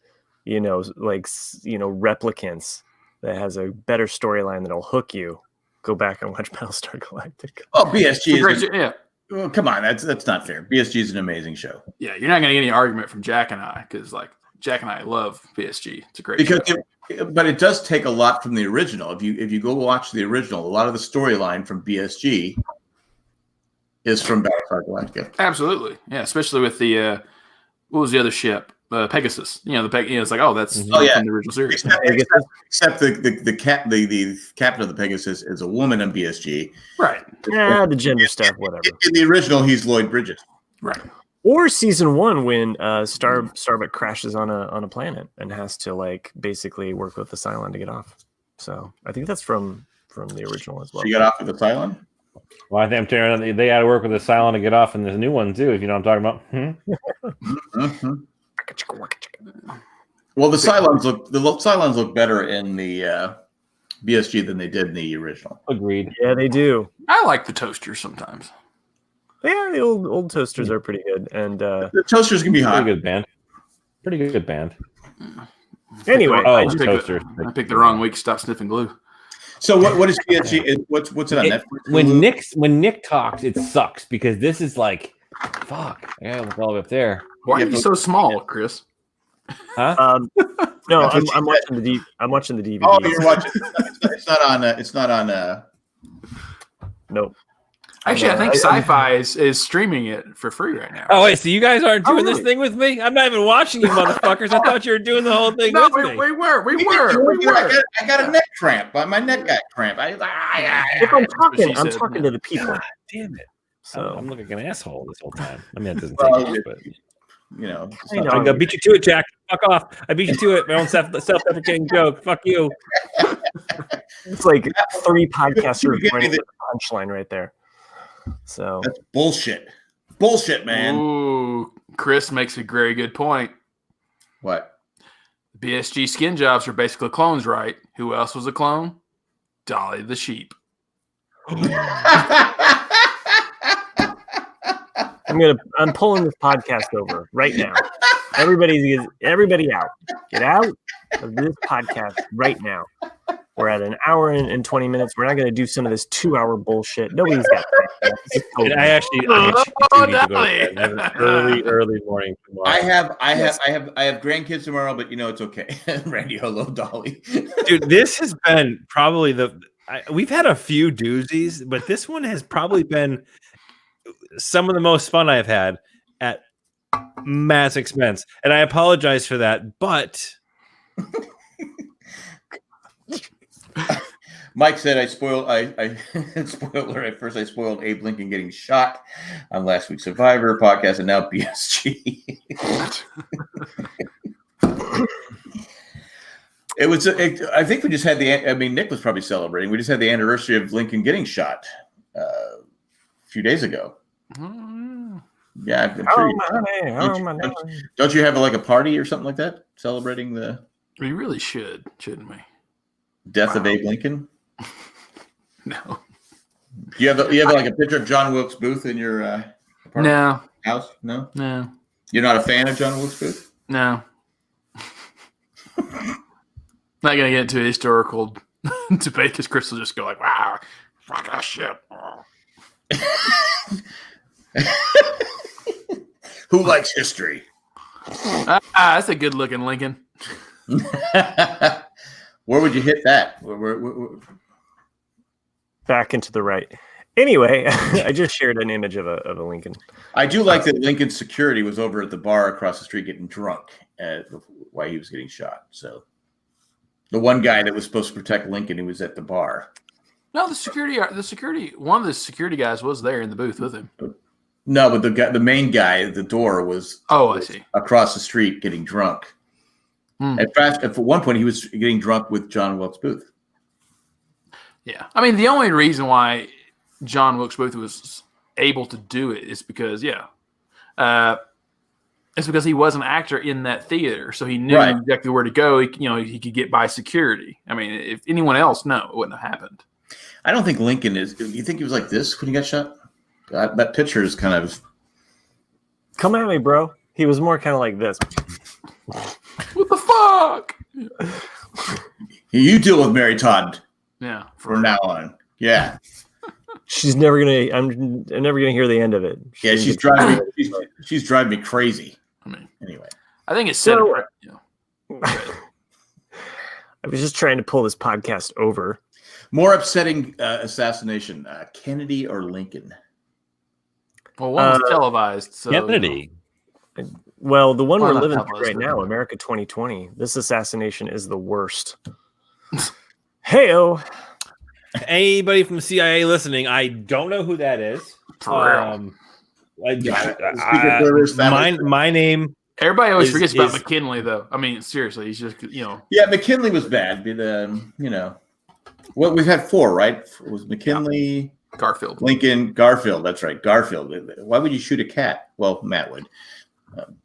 replicants that has a better storyline that'll hook you, go back and watch Battlestar Galactica. Oh, BSG is Yeah. well, come on, that's not fair. BSG is an amazing show. Yeah. You're not going to get any argument from Jack and I because, Jack and I love PSG. It's a great Because show. but it does take a lot from the original. If you go watch the original, a lot of the storyline from BSG is from Battlestar Galactica. Absolutely. Yeah. Especially with the, what was the other ship? Pegasus. It's like, that's Oh, yeah. from the original series. Except the captain of the Pegasus is a woman in BSG. Right. Yeah, the gender stuff, whatever. In the original, he's Lloyd Bridges. Right. Or season 1 when Starbuck crashes on a planet and has to basically work with the Cylon to get off. So I think that's from the original as well. She got off with the Cylon? Well, I think I'm telling you, they got to work with the Cylon to get off in this new one too. If you know what I'm talking about. Mm-hmm. Well, the Cylons look better in the BSG than they did in the original. Agreed. Yeah, they do. I like the toasters sometimes. Yeah, the old toasters are pretty good. And The toasters can be hot. Pretty good band. anyway, Oh, I toasters. picked the wrong week to stop sniffing glue. So what is BSG? What's it on Netflix? When Nick talks, it sucks because this is fuck. I gotta look all the way up there. Why are you so small, Chris? Huh? no, That's I'm what I'm watching the DVD. Oh, you're watching. It's not on. Nope. Actually, I think Sci-Fi is streaming it for free right now. Oh wait, so you guys aren't doing this really? thing with me? I'm not even watching you, motherfuckers. I thought you were doing the whole thing No, with me. we were. I got a neck cramp. My neck got cramp. If I'm That's what talking, she I'm said. talking to the people. Damn it! So I'm looking like an asshole this whole time. I mean, that doesn't Well, take much, but I know. I beat you to it, Jack. Fuck off! I beat you to it. My own self-deprecating joke. Fuck you. It's like 3 podcasters Give me running the- with the punchline right there. So that's bullshit. Bullshit, man. Ooh, Chris makes a very good point. What? BSG skin jobs are basically clones, right? Who else was a clone? Dolly the sheep. I'm pulling this podcast over right now. Everybody out. Get out of this podcast right now. We're at an hour and 20 minutes. We're not going to do some of this 2-hour bullshit. Nobody's got time. And I actually need to go to bed. I have an early morning tomorrow. I have grandkids tomorrow, but it's okay. Randy, hello, Dolly. Dude, this has been probably we've had a few doozies, but this one has probably been some of the most fun I've had at mass expense. And I apologize for that, but Mike said I spoiled spoiler. I spoiled Abe Lincoln getting shot on last week's Survivor podcast, and now BSG. I think we just had Nick was probably celebrating. We just had the anniversary of Lincoln getting shot a few days ago. Yeah, I'm sure don't you have a party or something like that celebrating the? We really should, shouldn't we? Death of Abe Lincoln. No. You have a picture of John Wilkes Booth in your house? No. You're not a fan of John Wilkes Booth? No. Not gonna get into a historical debate because Chris will just go like, "Wow, fuck that shit." Who likes history? That's a good-looking Lincoln. Where would you hit that? Back into the right. Anyway, I just shared an image of a Lincoln. I do like that Lincoln's security was over at the bar across the street getting drunk while he was getting shot. So the one guy that was supposed to protect Lincoln, who was at the bar. No, one of the security guys was there in the booth with him. No, but the main guy at the door was. Oh, I see. Across the street getting drunk. At one point, he was getting drunk with John Wilkes Booth. Yeah, I mean, the only reason why John Wilkes Booth was able to do it is because, it's because he was an actor in that theater, so he knew exactly where to go. He could get by security. I mean, if anyone else, no, it wouldn't have happened. I don't think Lincoln is. You think he was like this when he got shot? That picture is kind of. Come at me, bro. He was more kind of like this. What the fuck? You deal with Mary Todd. Yeah. From now on. Yeah. She's never gonna. I'm never gonna hear the end of it. She's driving. She's driving me crazy. I mean, anyway. I think it's set. I was just trying to pull this podcast over. More upsetting assassination: Kennedy or Lincoln? Well, one was televised. So, Kennedy. Well, the one we're living through right now, America 2020. This assassination is the worst. Heyo. Anybody from CIA listening? I don't know who that is. My name. Everybody always forgets about McKinley, though. I mean, seriously, he's just Yeah, McKinley was bad. But, what we've had 4, right? It was McKinley, Garfield, Lincoln, Garfield. That's right, Garfield. Why would you shoot a cat? Well, Matt would.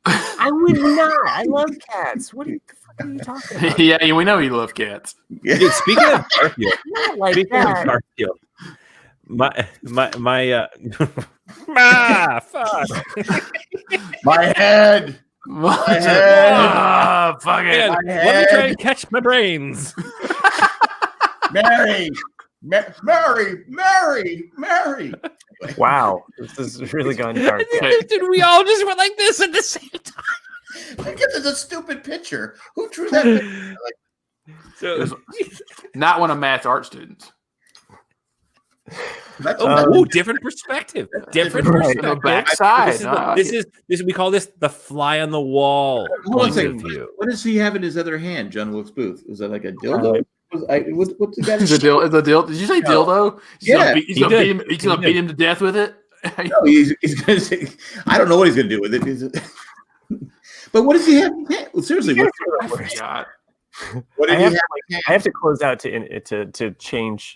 I would not. I love cats. What the fuck are you talking about? Yeah, we know you love cats. Yeah. Dude, speaking of Garfield, fuck. My head. Fuck it. Let me try and catch my brains. Mary. Wow, this has really gone dark. Did we all just went like this at the same time? Because it's a stupid picture. Who drew that picture? Not one of Matt's art students. Different perspective. Different perspective. Backside. This is we call this the fly on the wall. What does he have in his other hand, John Wilkes Booth? Is that like a dildo? What's the guy? Did you say dildo? He's gonna beat him to death with it. No, he's gonna say. I don't know what he's gonna do with it. But what does he have? Well, seriously, what did he have? I have to close out to interchange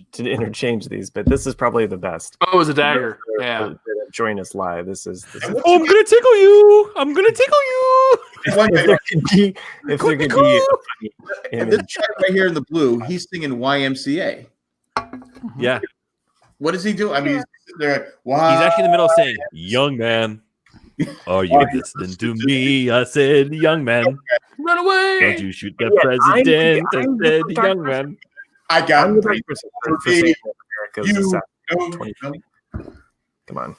these, but this is probably the best. Oh, it was a dagger. Yeah. Join us live. This is I'm gonna tickle you. I'm gonna tickle you. If there could be a funny this guy right here in the blue, he's singing YMCA. Yeah. What does he do? I mean, he's actually in the middle saying, "Young man, are you listening to me?" I said, "Young man, run away! don't you shoot the president?" I said, "Young man." I got I'm the pretty right person for saying that America's assassination. Come on.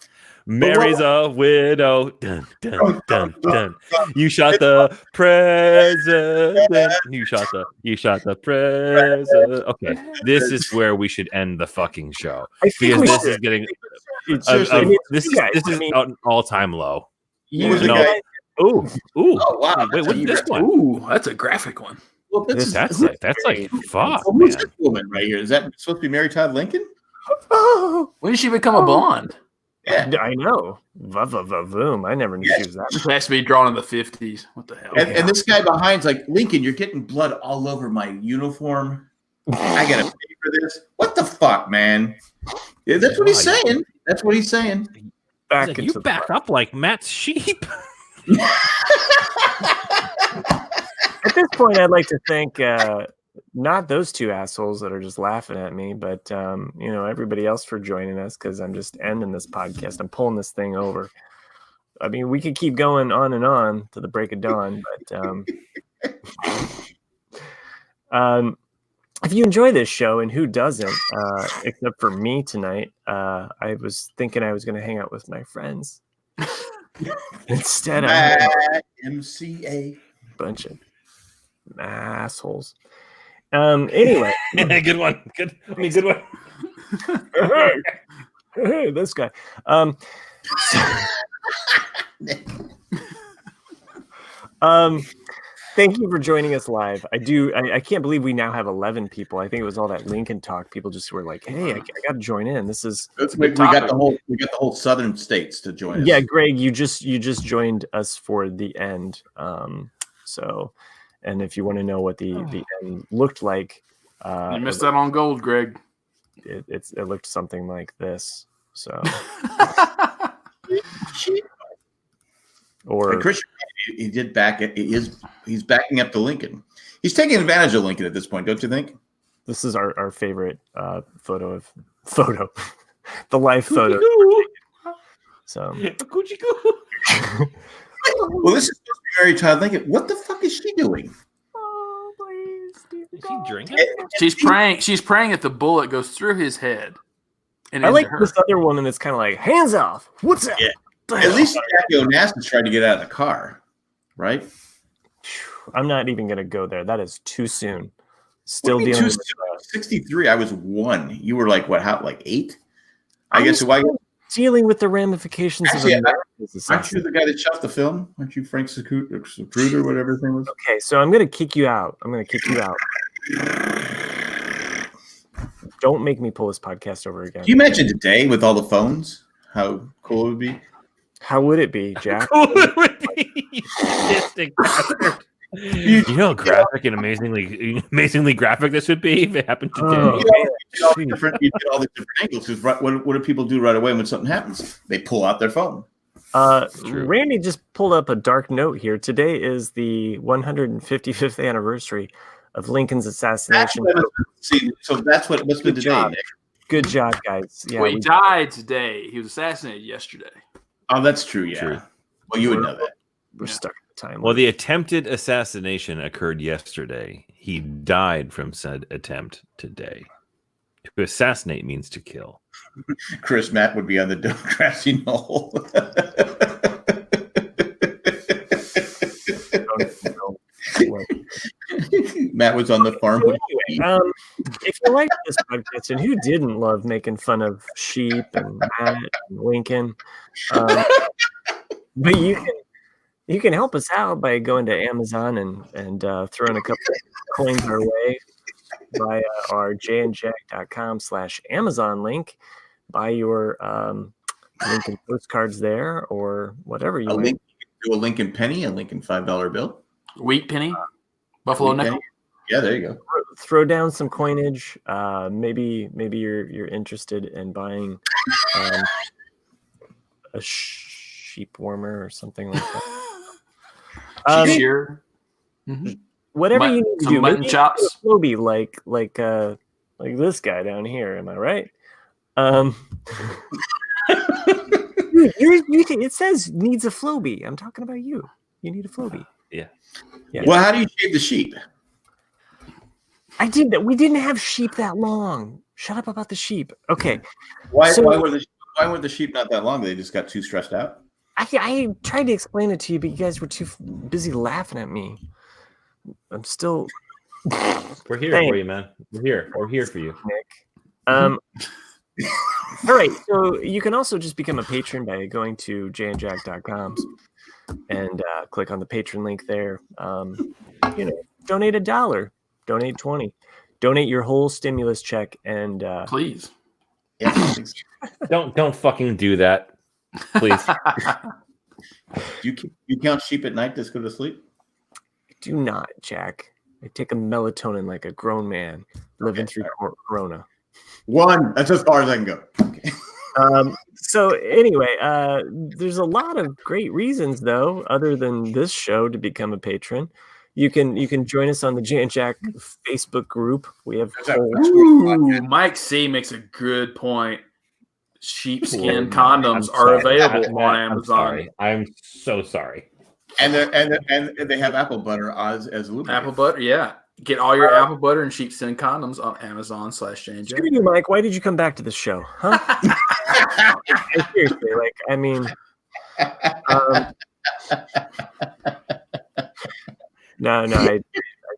Mary's a widow. Dun, dun, dun, dun. You shot the president. You shot the president. Okay, this is where we should end the fucking show I think because we this should. is getting seriously, this is an all-time low. Who was the guy? Ooh. Oh wow! Wait, what's this one? Ooh, that's a graphic one. Well, That's like fuck, Well, who's man. this woman right here? Is that supposed to be Mary Todd Lincoln? When did she become a blonde? Yeah. I know. Boom. I never knew she was that. It has to be drawn in the 50s. What the hell? And this guy behind's like, Lincoln, you're getting blood all over my uniform. I gotta pay for this. What the fuck, man? Yeah, that's what he's saying. That's what he's saying. Back Like, into you back up like Matt's sheep. At this point, I'd like to thank not those two assholes that are just laughing at me, but everybody else for joining us, because I'm just ending this podcast. I'm pulling this thing over. I mean, we could keep going on and on to the break of dawn, but if you enjoy this show, and who doesn't, except for me tonight, I was thinking I was going to hang out with my friends. Instead, I'm MCA. bunch of assholes. Anyway, Good one. Good one. hey, this guy. Thank you for joining us live. I can't believe we now have 11 people. I think it was all that Lincoln talk. People just were like, "Hey, I got to join in. This is We got the whole southern states to join us. yeah." Greg, you just joined us for the end. And if you want to know what the end looked like, You missed out on gold, Greg. it looked something like this. So, or And Christian, he did back it. He's backing up to Lincoln. He's taking advantage of Lincoln at this point, don't you think? this is our favorite photo, the live photo. So, Well, this is supposed to be Mary Todd Lincoln. What the fuck is she doing? Is he drinking? She's praying that the bullet goes through his head. And I like into her. this other woman that's kind of like, hands off. What's that? Yeah. The At hell? least Jackie Onassis tried to get out of the car, right? I'm not even going to go there. That is too soon. Still What do you dealing mean, with 63. I was 1. You were like what? How? Like 8? I I'm guess. Why? dealing with the ramifications Actually, of America's Aren't you the guy that shot the film? Aren't you Frank Zapruder, whatever his name was? Okay, so I'm going to kick you out. Don't make me pull this podcast over again. Can you imagine today with all the phones? How cool it would be. How would it be, Jack? You sadistic bastard. You know how graphic and amazingly graphic this would be if it happened today. Oh. You get all the different angles. Because what do people do right away when something happens? They pull out their phone. True. Randy just pulled up a dark note here. Today is the 155th anniversary of Lincoln's assassination. So that's what it must be Good today. job. Nick. Good job, guys. Yeah, Well, he died today. He was assassinated yesterday. Oh, that's true. Yeah. True. Well, you would know that. we're stuck in the time. Well, the attempted assassination occurred yesterday. He died from said attempt today. To assassinate means to kill. Chris Matt would be on the grassy knoll. Matt was on the farm. So anyway, if you like this podcast, and who didn't love making fun of sheep and Matt and Lincoln, but you can help us out by going to Amazon and throwing a couple of coins our way via our jandjack.com/Amazon link. Buy your Lincoln postcards there or whatever you want. Do a Lincoln penny, a Lincoln $5 bill. Wheat penny, buffalo Wheat nickel. penny. Yeah, there you go. Throw down some coinage. Maybe you're interested in buying a sheep warmer or something like that. Cheer. Whatever you need to some do. mutton Maybe chops. Floby like this guy down here. Am I right? It says needs a Floby. I'm talking about you. You need a Floby. Yeah. Yeah. Well, how do you shave the sheep? I did that. We didn't have sheep that long. Shut up about the sheep. Okay. Why So- were the sheep not that long? They just got too stressed out. I tried to explain it to you, but you guys were too busy laughing at me. I'm still. We're here Thanks. for you, man. We're here. We're here for you. Nick. All right. So you can also just become a patron by going to jandjack.com and click on the patron link there. Donate $1, donate 20, donate your whole stimulus check, and Please. Yeah. Don't fucking do that, please. You count sheep at night? Just go to sleep. do not, Jack. I take a melatonin like a grown man living through Corona. One. That's as far as I can go. Okay. So anyway, there's a lot of great reasons though, other than this show, to become a patron. You can join us on the Jan Jack Facebook group. We have Ooh, Mike C makes a good point. Sheepskin condoms are available on Amazon. I'm so sorry. And they have apple butter as lubricant. Apple butter, yeah. Get all your apple butter and sheepskin condoms on Amazon/JanJack. Screw you, Mike. Why did you come back to this show? Huh? Seriously, like, I mean, no, I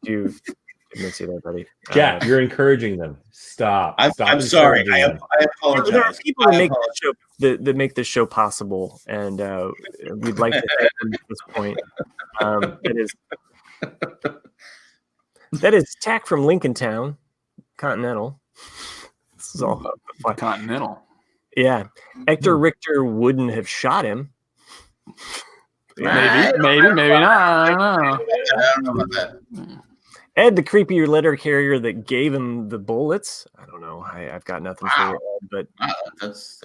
do miss you there, buddy. Jack, you're encouraging them. Stop. I'm sorry. I apologize. There are people that make this show that make this show possible, and we'd like to thank them at this point. That is Tack from Lincoln Town, Continental. This is all Continental. Yeah, Hector Richter wouldn't have shot him. Maybe not. I don't know. I don't know about that. Ed, the creepier letter carrier that gave him the bullets. I don't know. I've got nothing for you, Ed, but That's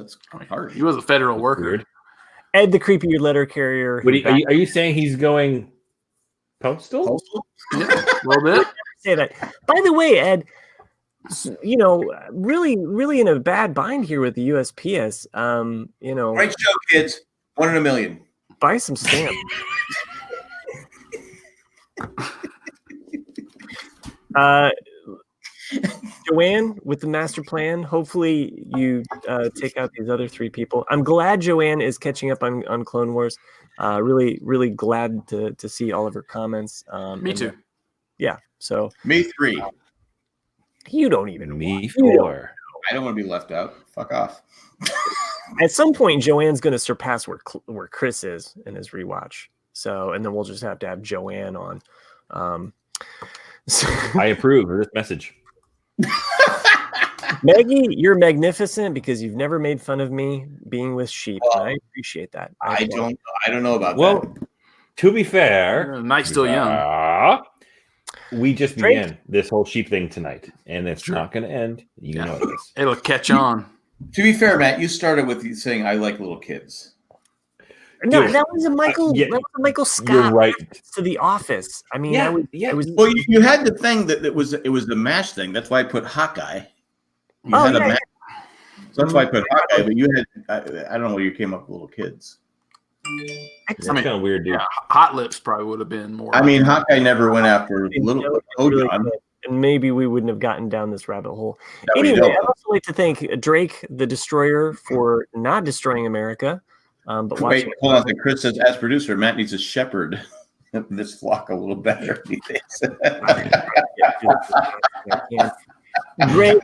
hard. He was a federal worker. Weird. Ed, the creepier letter carrier. Are you saying he's going postal? Yeah, a little bit. Say that. By the way, Ed, really in a bad bind here with the USPS. Great show, kids. 1 in a million. Buy some stamps. Joanne, with the master plan, hopefully you take out these other 3 people. I'm glad Joanne is catching up on Clone Wars. Really glad to see all of her comments. Me too. Yeah. So Me 3. you don't even Me want- 4. I don't want to be left out. Fuck off. At some point, Joanne's going to surpass where Chris is in his rewatch. So, and then we'll just have to have Joanne on. I approve of this message. Maggie, you're magnificent because you've never made fun of me being with sheep. And I appreciate that. I don't know about Well, that. to be fair, Night's still young. we just Drake? began this whole sheep thing tonight, and it's not going to end. You know it is. It'll catch on. To be fair, Matt, you started with saying I like little kids. No, Dude, that was a Michael. yeah, that was a Michael Scott. You're right. To The Office. I mean, Yeah, I was. Well, you had the thing that it was the MASH thing. That's why I put Hawkeye. You Oh, had yeah, MASH. So that's why I put Hawkeye. But you had I don't know where you came up with little kids. That's kind of weird, dude. Yeah, Hot Lips probably would have been more. I mean, Hawkeye never went after little really Ojon. good. And maybe we wouldn't have gotten down this rabbit hole. No, we Anyway, don't. I'd also like to thank Drake, the Destroyer, for not destroying America, but Wait, watching. hold on. Chris says, as producer, Matt needs to shepherd this flock a little better these days. Great.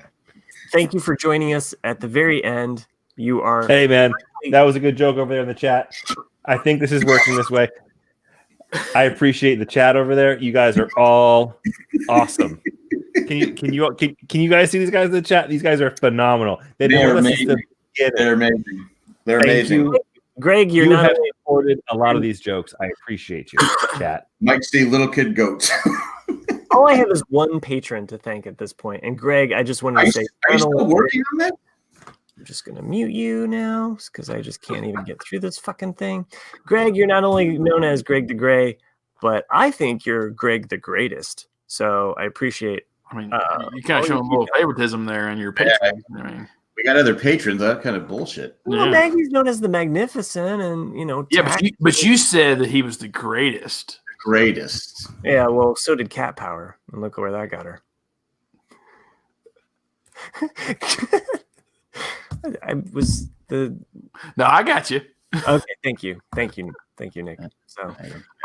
Thank you for joining us at the very end. You are. Hey, man, that was a good joke over there in the chat. I think this is working this way. I appreciate the chat over there. You guys are all awesome. Can you guys see these guys in the chat? These guys are phenomenal. They're amazing. They're amazing. They're amazing. You. Greg, you're You not. have supported a lot of these jokes. I appreciate you, chat. Mike C. Little Kid Goats. All I have is one patron to thank at this point. And Greg, I just wanted to say, Are you still working on that? I'm just going to mute you now because I just can't even get through this fucking thing. Greg, you're not only known as Greg the Gray, but I think you're Greg the Greatest. So I appreciate. I mean, you kind of show a little favoritism there in your picture. I mean, We got other patrons. That kind of bullshit. Well, Yeah. Maggie's known as the Magnificent, and yeah, but you said that he was the greatest. Greatest. yeah. Well, so did Cat Power, and look where that got her. I was the No, I got you. okay. Thank you, Nick. So,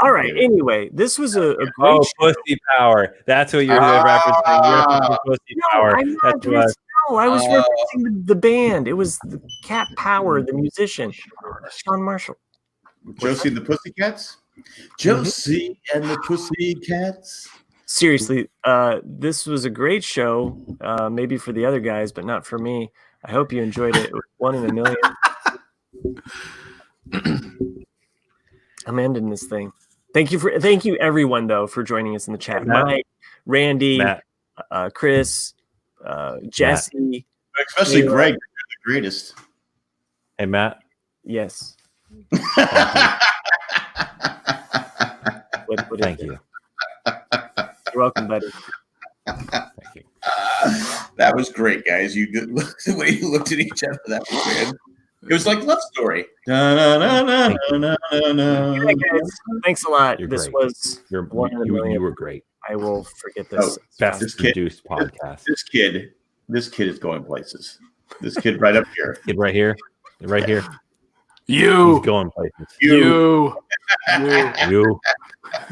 all right. Anyway, this was a great. Oh, show. pussy power. That's what you're referencing. You're referencing pussy No, power. I'm not. That's what. No, I was referencing the band. It was the Cat Power, the musician, Sean Marshall. Josie and the Pussycats. Josie and the Pussycats. Seriously, this was a great show. Maybe for the other guys, but not for me. I hope you enjoyed it. It was 1 in a million. I'm ending this thing. Thank you everyone though for joining us in the chat. Matt. Mike, Randy, Matt. Chris, Jesse, Especially Greg, you're the greatest. Hey, Matt. yes. What Thank you. You're welcome, buddy. Thank you. That was great, guys. You did the way you looked at each other. That was good. It was like love story. Yeah, guys, thanks a lot. You're This great. was 1 in a million. You were great. I will forget this. Best This kid- produced podcast. This kid is going places. This kid right up here. Kid right here. Right here. You. He's going places. You. You.